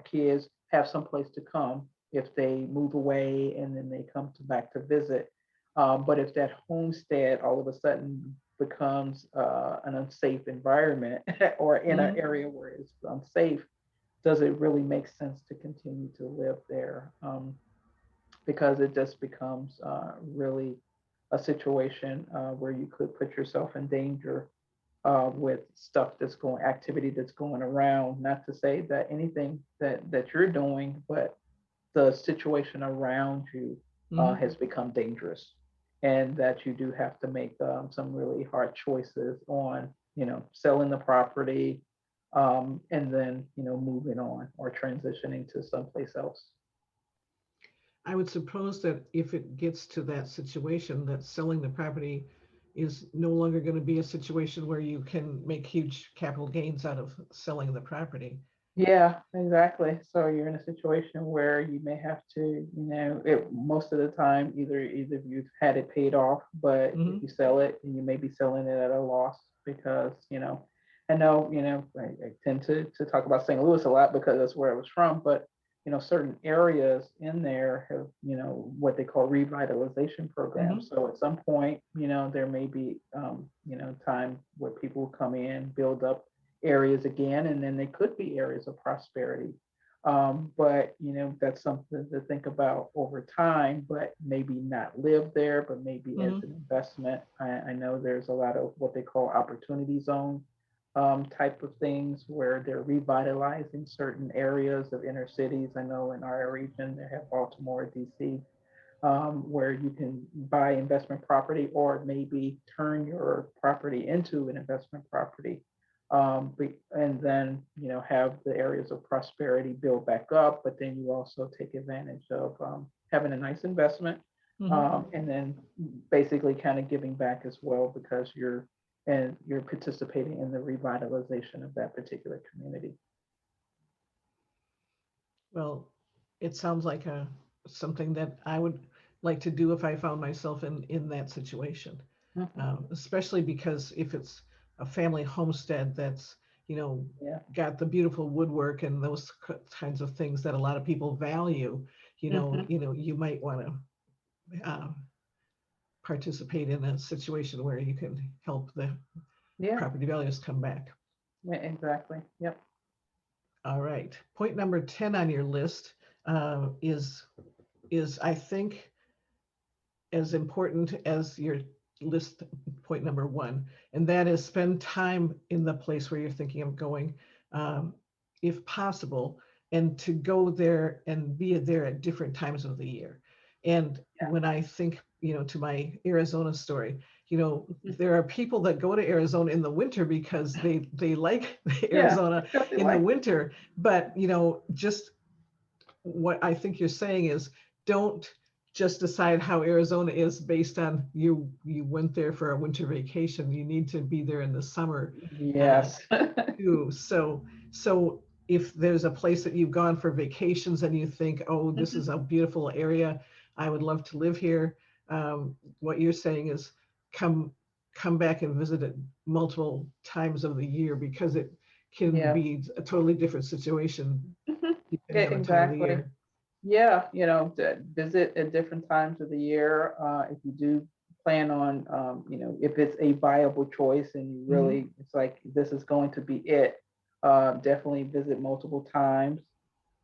kids have some place to come if they move away and then they come back to visit. But if that homestead all of a sudden becomes an unsafe environment, or in an area where it's unsafe, does it really make sense to continue to live there? Because it just becomes really a situation where you could put yourself in danger with activity that's going around. Not to say that anything that you're doing, but the situation around you has become dangerous, and that you do have to make some really hard choices on, selling the property, and then, moving on or transitioning to someplace else. I would suppose that if it gets to that situation, that selling the property is no longer going to be a situation where you can make huge capital gains out of selling the property. Yeah, exactly. So you're in a situation where you may have to, most of the time, either you've had it paid off, but if Mhm. you sell it, and you may be selling it at a loss because, I know, I tend to talk about St. Louis a lot because that's where I was from, but certain areas in there have, what they call revitalization programs. Mhm. So at some point, there may be, time where people come in, build up areas again, and then they could be areas of prosperity. But that's something to think about over time, but maybe not live there, but maybe as Mhm. an investment. I know there's a lot of what they call opportunity zone type of things where they're revitalizing certain areas of inner cities. I know in our region they have Baltimore, DC, where you can buy investment property or maybe turn your property into an investment property. And then, have the areas of prosperity build back up, but then you also take advantage of having a nice investment, Mhm. and then basically kind of giving back as well because you're participating in the revitalization of that particular community. Well, it sounds like something that I would like to do if I found myself in that situation. Mhm. Especially because if it's a family homestead that's, Yeah. got the beautiful woodwork and those kinds of things that a lot of people value, Mhm. you might want to participate in a situation where you can help the Yeah. property values come back. Yeah. Exactly. Yep. All right. Point number 10 on your list is I think as important as your list point number 1, and that is spend time in the place where you're thinking of going, um, if possible, and to go there and be there at different times of the year. And Yeah. when I think, to my Arizona story, Mhm. there are people that go to Arizona in the winter because they like Yeah. Arizona Because they in the like it. winter, but just what I think you're saying is don't just decide how Arizona is based on you went there for a winter vacation. You need to be there in the summer uh, Yes. too. So if there's a place that you've gone for vacations and you think, oh, this Mhm. is a beautiful area, I would love to live here. What you're saying is come come back and visit it multiple times of the year because it can Yeah. be a totally different situation Mhm. Yeah, depending on the time of the exactly. year. Yeah, visit at different times of the year. If you do plan on, if it's a viable choice and you Mhm. really, it's like this is going to be it, definitely visit multiple times.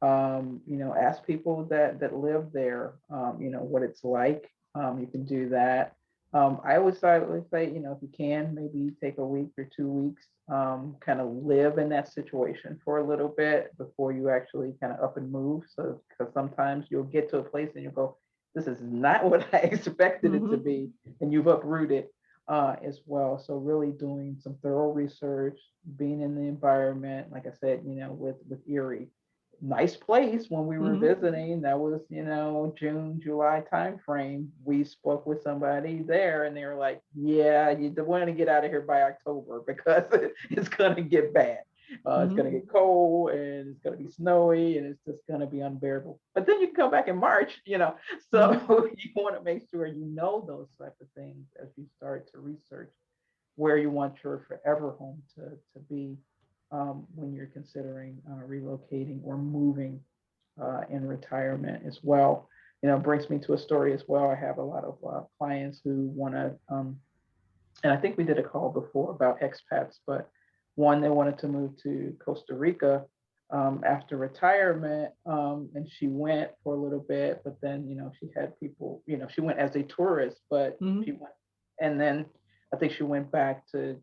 Ask people that live there, what it's like. You can do that. I would say, if you can, maybe take a week or 2 weeks, kind of live in that situation for a little bit before you actually kind of up and move. So, because sometimes you'll get to a place and you'll go, this is not what I expected it to Mhm. be, and you've uprooted as well. So, really doing some thorough research, being in the environment, like I said, with Erie, nice place when we were Mhm. visiting. That was, June, July timeframe. We spoke with somebody there and they were like, yeah, you don't want to get out of here by October because it's going to get bad. It's going to Mhm. get cold and it's going to be snowy and it's just going to be unbearable. But then you can come back in March. So Mhm. you want to make sure you know those type of things as you start to research where you want your forever home to be, when you're considering relocating or moving in retirement as well. Brings me to a story as well. I have a lot of clients who want to, and I think we did a call before about expats, but one, they wanted to move to Costa Rica after retirement, and she went for a little bit, but then she had people, she went as a tourist, but she Mhm. went, and then I think she went back to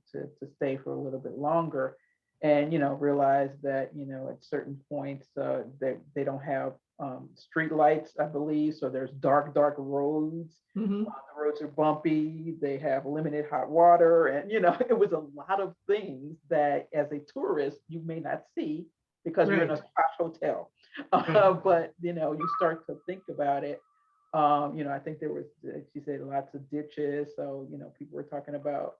stay for a little bit longer, and realized that at certain points they don't have street lights, I believe, so there's dark roads. Mhm. The roads are bumpy, they have limited hot water, and it was a lot of things that as a tourist you may not see because you're in a Right. posh hotel. Right. But you start to think about it. I think there was, she said, lots of ditches. So, people were talking about,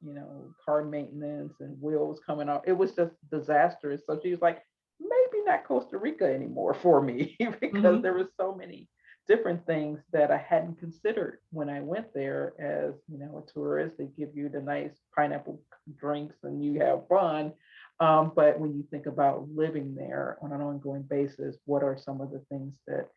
car maintenance and wheels coming off. It was just disastrous. So she was like, maybe not Costa Rica anymore for me because there was so many different things that I hadn't considered when I went there as, a tourist. They give you the nice pineapple drinks and you have fun. But when you think about living there on an ongoing basis, what are some of the things that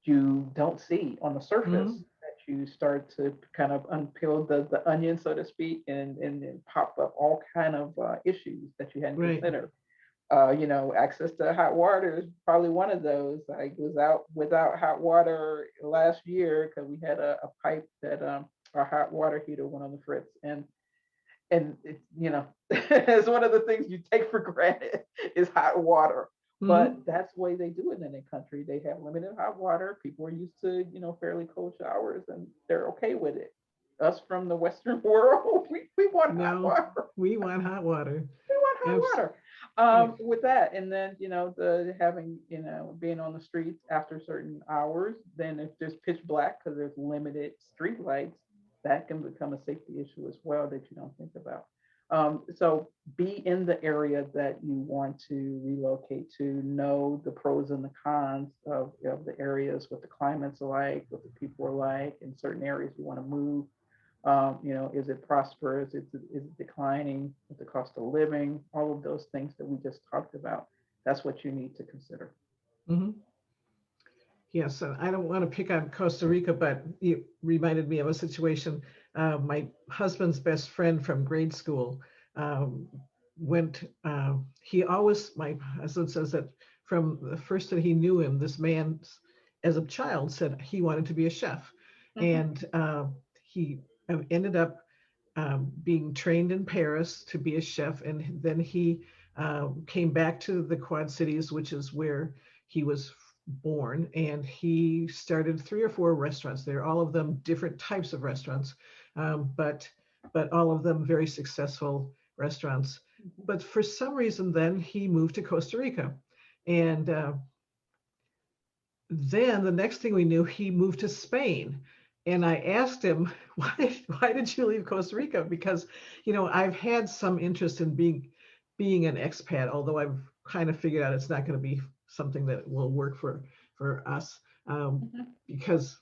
you don't see on the surface that you start to kind of unpeel the onion, so to speak, and then pop up all kind of issues that you hadn't considered. Access to hot water is probably one of those. I was out without hot water last year because we had a pipe that our hot water heater went on the fritz, and it's it's one of the things you take for granted is hot water. But that's the way they do it in the country. They have limited hot water. People are used to, fairly cold showers, and they're okay with it. Us from the Western world, we want hot water. We want hot water. We want hot water. With that, and then the having being on the streets after certain hours, then if there's pitch black because there's limited street lights, that can become a safety issue as well that you don't think about. So be in the area that you want to relocate to, know the pros and the cons of the areas, what the climate's like, what the people are like, in certain areas you want to move. Is it prosperous? Is it declining? With the cost of living? All of those things that we just talked about. That's what you need to consider. Yes, and I don't want to pick on Costa Rica, but it reminded me of a situation. My husband's best friend from grade school went, my husband says that from the first that he knew him, this man, as a child, said he wanted to be a chef. And he ended up being trained in Paris to be a chef. And then he came back to the Quad Cities, which is where he was born, and he started 3 or 4 restaurants there, all of them different types of restaurants, but all of them very successful restaurants. But for some reason, then he moved to Costa Rica, and then the next thing we knew, he moved to Spain. And I asked him, why did you leave Costa Rica? Because I've had some interest in being an expat, although I've kind of figured out it's not going to be something that will work for us, because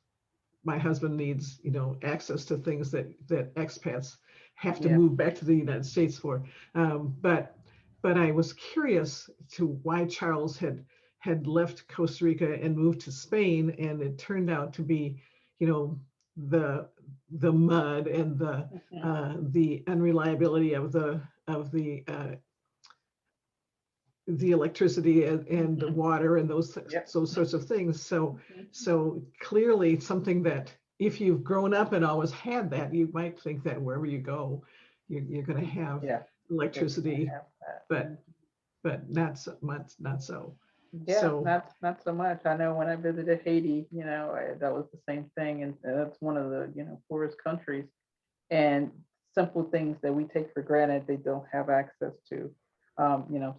my husband needs access to things that expats have to move back to the United States for. But I was curious to why Charles had left Costa Rica and moved to Spain, and it turned out to be the mud and the unreliability of the electricity and the water and those sorts of things. So clearly something that if you've grown up and always had that, you might think that wherever you go, you're going to have electricity, but not so much, not so. Not so much. I know when I visited Haiti, that was the same thing, and that's one of the poorest countries, and simple things that we take for granted they don't have access to.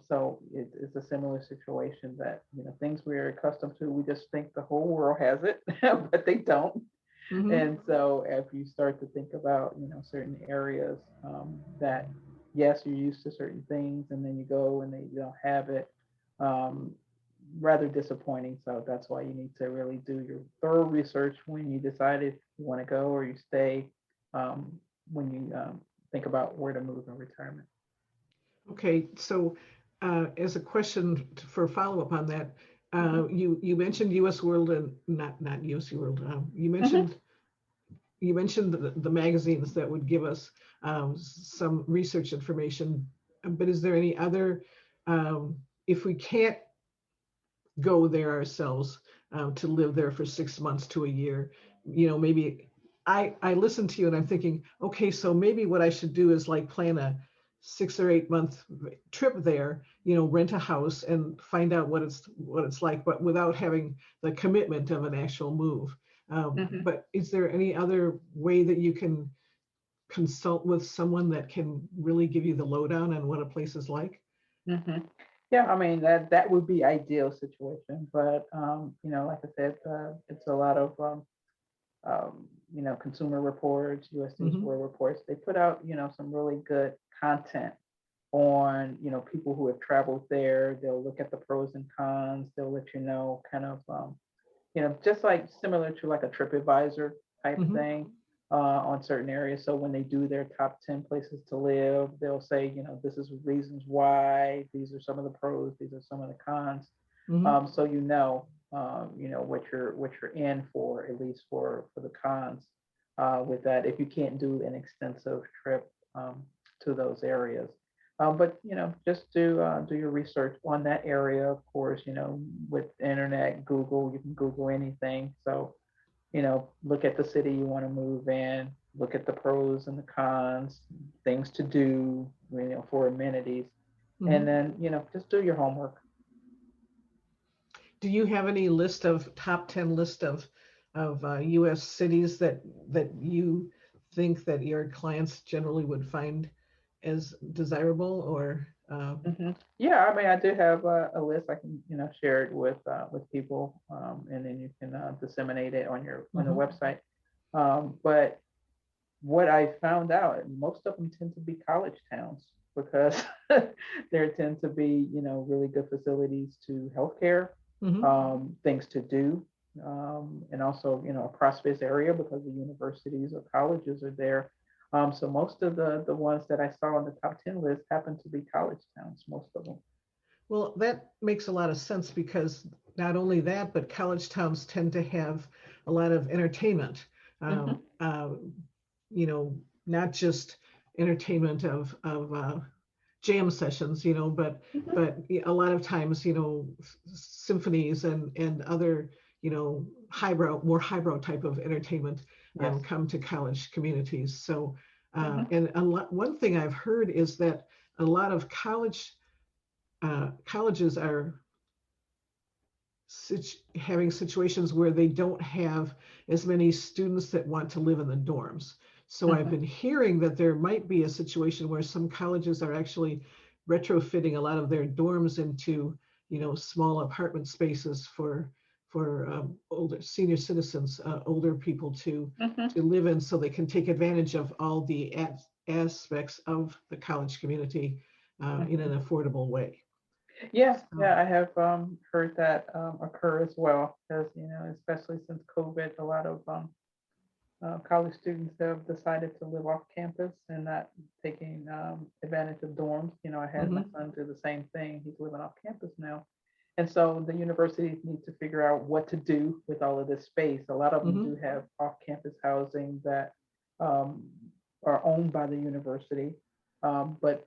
So it's a similar situation that, things we're accustomed to, we just think the whole world has it, but they don't. And so if you start to think about, certain areas that, yes, you're used to certain things, and then you go and you don't have it, rather disappointing. So that's why you need to really do your thorough research when you decide if you want to go or you stay, when you think about where to move in retirement. Okay, so as a question for follow-up on that, you mentioned U.S. World and not U.S. World. You mentioned the magazines that would give us some research information. But is there any other, if we can't go there ourselves to live there for 6 months to a year, maybe I listen to you and I'm thinking, okay, so maybe what I should do is like plan a 6 or 8 month trip there, rent a house and find out what it's like, but without having the commitment of an actual move. But is there any other way that you can consult with someone that can really give you the lowdown on what a place is like? Yeah, I mean, that would be ideal situation, but like I said, it's a lot of Consumer Reports, US News Mhm. World Reports. They put out, some really good content on, people who have traveled there. They'll look at the pros and cons. They'll let you know kind of, just like similar to like a TripAdvisor type Mhm. thing on certain areas. So when they do their top 10 places to live, they'll say, this is reasons why, these are some of the pros, these are some of the cons. Mhm. So what you're in for, at least for the cons with that, if you can't do an extensive trip to those areas. But just do your research on that area. Of course, with internet, Google, you can Google anything. So look at the city you want to move in, look at the pros and the cons, things to do, for amenities, and Mhm. then just do your homework. Do you have any list of top 10 list of U.S. cities that you think that your clients generally would find as desirable or Yeah, I mean, I do have a list. I can, share it with people, and then you can disseminate it on the Mhm. website. But what I found out, most of them tend to be college towns because there tend to be, really good facilities to healthcare, Mhm. things to do, and also, a prosperous area because the universities or colleges are there. So most of the ones that I saw on the top 10 list happen to be college towns, most of them. Well, that makes a lot of sense because not only that, but college towns tend to have a lot of entertainment. Hmm. Um, uh, not just entertainment of jam sessions, Hmm. but a lot of times, symphonies and other, more highbrow type of entertainment Yes. come to college communities. So, Hmm. and one thing I've heard is that a lot of colleges are having situations where they don't have as many students that want to live in the dorms. So I've Hmm. been hearing that there might be a situation where some colleges are actually retrofitting a lot of their dorms into, small apartment spaces for older senior citizens, older people Hmm. to live in, so they can take advantage of all the aspects of the college community in Hmm. an affordable way. Yeah, So, yeah, I have heard that occur as well, because especially since COVID, a lot of college students have decided to live off campus and not taking advantage of dorms. I had my mhm, son do the same thing. He's living off campus now. And so the universities need to figure out what to do with all of this space. A lot of them mhm, do have off campus housing that um, are owned by the university. But,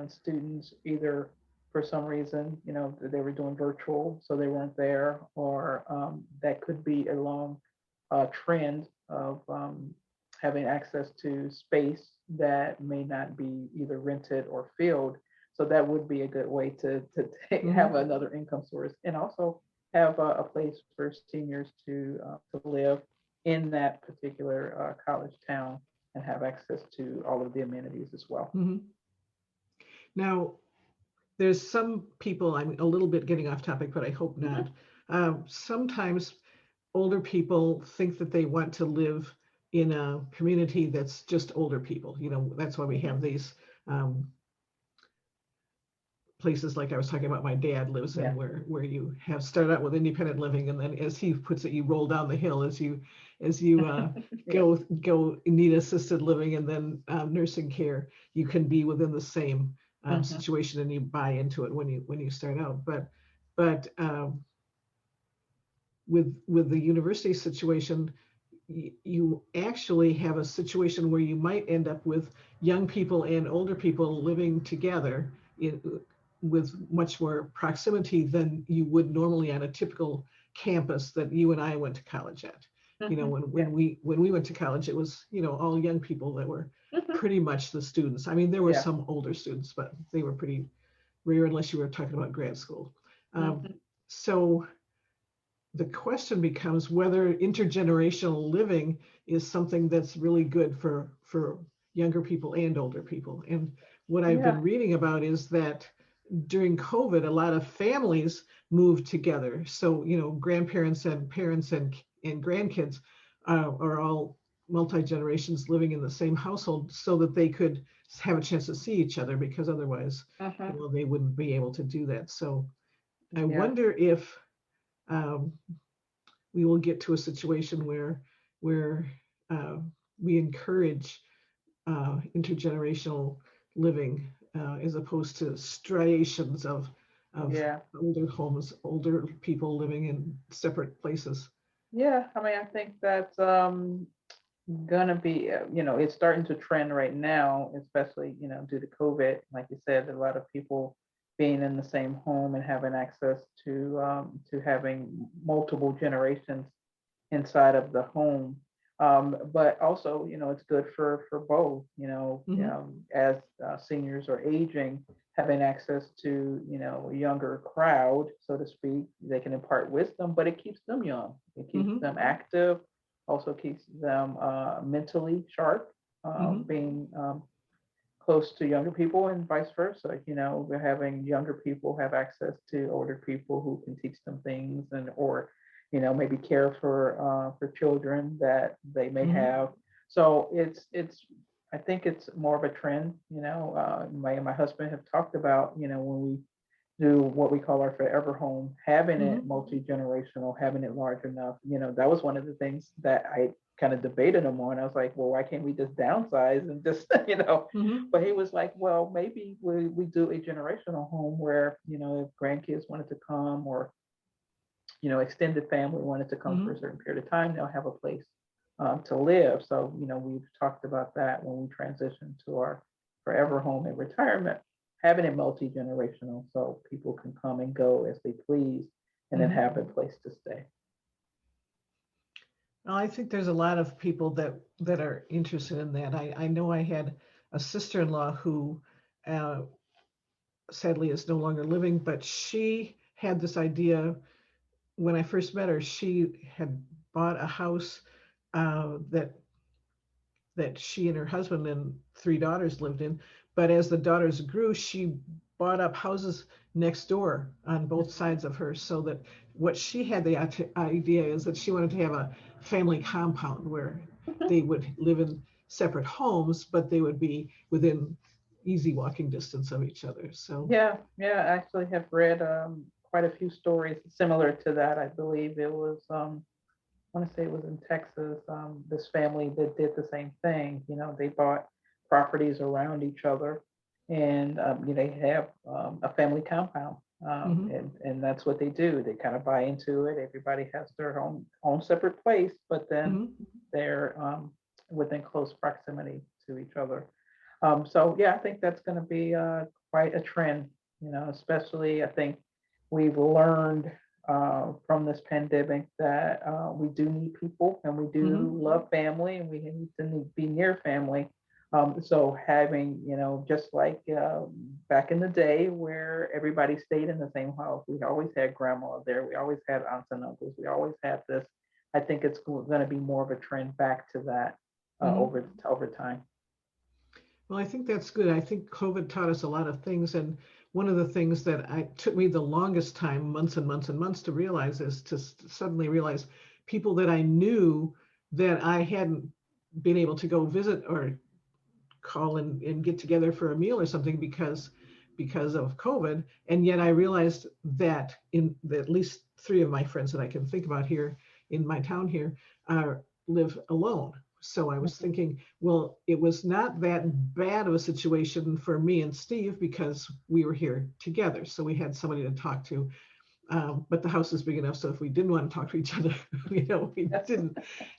students either for some reason, they were doing virtual, so they weren't there, or that could be a long trend of having access to space that may not be either rented or filled. So that would be a good way to have mhm. another income source, and also have a place for seniors to live in that particular college town and have access to all of the amenities as well. Mhm. Now, there's some people, I'm a little bit getting off topic, but I hope not. Mhm. Sometimes older people think that they want to live in a community that's just older people. That's why we Mhm. have these um, places like I was talking about my dad lives in, Yeah. where you have started out with independent living, and then as he puts it, you roll down the hill as you Yeah. go need assisted living and then nursing care. You can be within the same Mhm. situation, and you buy into it when you start out. But with the university situation, you actually have a situation where you might end up with young people and older people living together with much more proximity than you would normally on a typical campus that you and I went to college at. Mhm. When Yeah. we went to college, it was all young people that were Mhm. pretty much the students. I mean, there were Yeah. some older students, but they were pretty rare unless you were talking about grad school. Um, Mhm. so the question becomes whether intergenerational living is something that's really good for younger people and older people. And what I've Yeah. been reading about is that during COVID, a lot of families moved together. So, grandparents and parents and grandkids or all multi-generations living in the same household so that they could have a chance to see each other, because otherwise, Mhm. they wouldn't be able to do that. So I Yeah. wonder if um, we will get to a situation where uh, we encourage intergenerational living as opposed to striations of Yeah. older homes, older people living in separate places. Yeah. I mean, I think that's gonna be, it's starting to trend right now, especially, due to COVID. Like you said, a lot of people being in the same home and having access to having multiple generations inside of the home. But also, it's good for both, Hmm. as seniors are aging, having access to, a younger crowd, so to speak. They can impart wisdom, but it keeps them young. It keeps Hmm. them active, also keeps them mentally sharp, Hmm. being close to younger people and vice versa. We're having younger people have access to older people who can teach them things, and or maybe care for children that they may Hmm. have. So it's I think it's more of a trend. My husband have talked about, when we do what we call our forever home, having it Hmm. multi-generational, having it large enough. That was one of the things that I kind of debated him on. I was like, well, why can't we just downsize and just, Hmm. but he was like, well, maybe we do a generational home where, if grandkids wanted to come, or, extended family wanted to come for a Hmm. certain period of time, they'll have a place to live. So, we've talked about that when we transition to our forever home in retirement, having it multi-generational so people can come and go as they please, and then Hmm. have a place to stay. Well, I think there's a lot of people that are interested in that. I know I had a sister-in-law who uh, sadly is no longer living, but she had this idea when I first met her. She had bought a house that she and her husband and three daughters lived in. But as the daughters grew, she bought up houses next door on both sides of her, so that what she had the idea is that she wanted to have a family compound where they would live in separate homes, but they would be within easy walking distance of each other. So, Yeah, yeah, I actually have read quite a few stories similar to that. I believe it was I want to say it was in Texas, this family that did the same thing. They bought properties around each other, and they have a family compound, mhm, and that's what they do. They kind of buy into it. Everybody has their own separate place, but then mhm, they're within close proximity to each other. So yeah, I think that's going to be quite a trend. Especially I think we've learned from this pandemic that we do need people, and we do mhm, love family, and we need to be near family. So having, just like back in the day where everybody stayed in the same house, we always had grandma there, we always had aunts and uncles, we always had this. I think it's going to be more of a trend back to that mhm. over time. Well, I think that's good. I think COVID taught us a lot of things. And one of the things that I took me the longest time, months and months and months, to realize is to suddenly realize people that I knew that I hadn't been able to go visit or call and get together for a meal or something because of COVID. And yet I realized that in at least three of my friends that I can think about here in my town here live alone. So I was Mhm. thinking, well, it was not that bad of a situation for me and Steve because we were here together. So we had somebody to talk to. But the house is big enough, so if we didn't want to talk to each other, we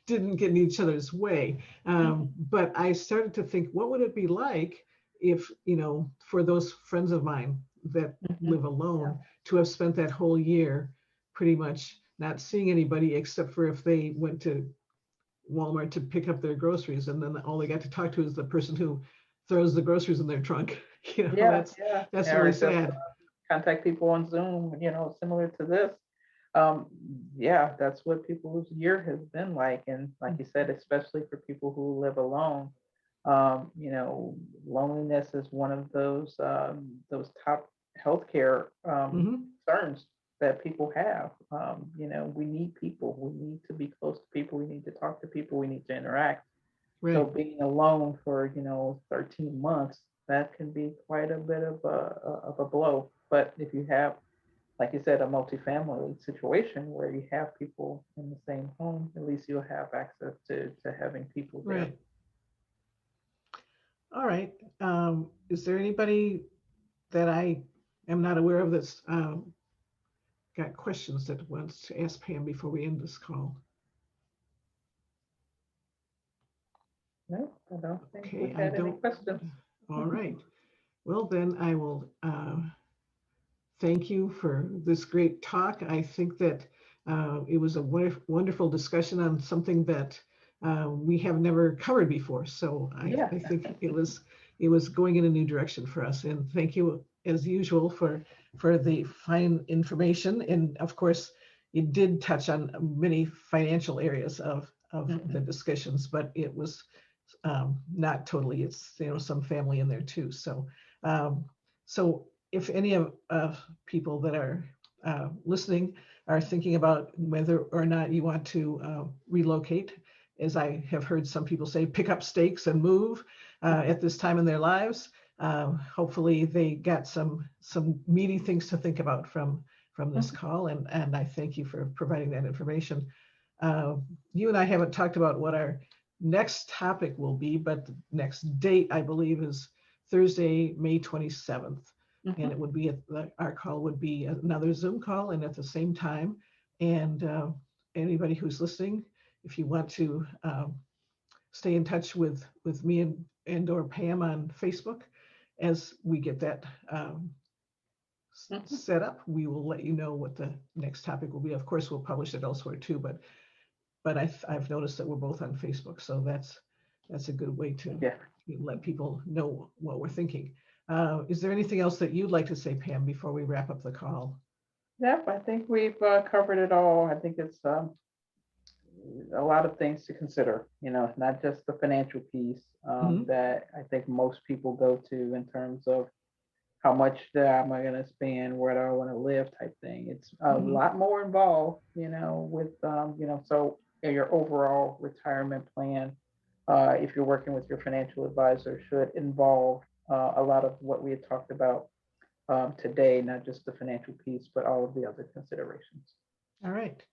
didn't get in each other's way. But I started to think, what would it be like if, for those friends of mine that Mhm. live Yeah. alone, to have spent that whole year pretty much not seeing anybody except for if they went to Walmart to pick up their groceries, and then all they got to talk to is the person who throws the groceries in their trunk. Yeah, That's yeah, that's yeah, or really just sad. contact people on Zoom, similar to this. Um, yeah, that's what people's year has been like. And like you said, especially for people who live alone, you know, loneliness is one of those top healthcare Hmm. concerns. that people have. We need people. We need to be close to people. We need to talk to people. We need to interact. So Right. being alone for 13 months, that can be quite a bit of a blow. But if you have, like you said, a multifamily situation where you have people in the same home, at least you'll have access to having people there. Right. All right. Is there anybody that I am not aware of that's got questions that wants to ask Pam before we end this call? No, I don't think Okay, we I had any don't. questions. All right. Well, then I will thank you for this great talk. I think that it was a wonderful discussion on something that we have never covered before. So Yeah. I think it was going in a new direction for us. And thank you, as usual, for the fine information. And of course, it did touch on many financial areas of the discussions, but it was not totally. It's some family in there too. So so if any of people that are listening are thinking about whether or not you want to relocate, as I have heard some people say, pick up stakes and move at this time in their lives, hopefully they got some meaty things to think about from this call, and I thank you for providing that information. You and I haven't talked about what our next topic will be, but the next date, I believe, is Thursday, May 27th. And it would be our call would be another Zoom call, and at the same time. And anybody who's listening, if you want to stay in touch with me and or Pam on Facebook, as we get that set up, we will let you know what the next topic will be. Of course, we'll publish it elsewhere too, but I've noticed that we're both on Facebook, so that's a good way to let people know what we're thinking. Is there anything else that you'd like to say, Pam, before we wrap up the call? Yep, I think we've covered it all. I think it's a lot of things to consider, not just the financial piece that I think most people go to in terms of how much am I going to spend, where do I want to live type thing. It's a lot more involved, with, so your overall retirement plan, if you're working with your financial advisor, should involve a lot of what we had talked about today, not just the financial piece, but all of the other considerations. All right.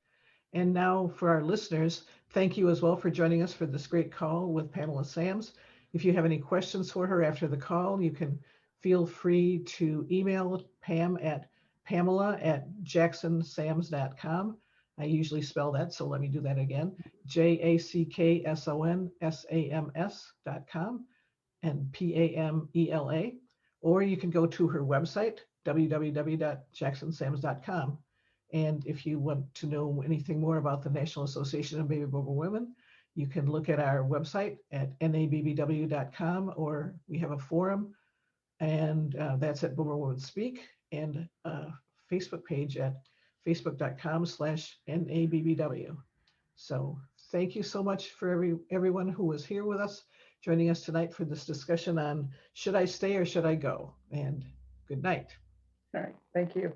And now for our listeners, thank you as well for joining us for this great call with Pamela Sams. If you have any questions for her after the call, you can feel free to email Pam at pamela@jacksonsams.com. I usually spell that, so let me do that again. JACKSONSAMS.com and PAMELA. Or you can go to her website, www.jacksonsams.com. And if you want to know anything more about the National Association of Baby Boomer Women, you can look at our website at nabbw.com, or we have a forum, and that's at Boomer Women Speak, and a Facebook page at facebook.com/NABBW. So thank you so much for everyone who was here with us, joining us tonight for this discussion on should I stay or should I go? And good night. All right, thank you.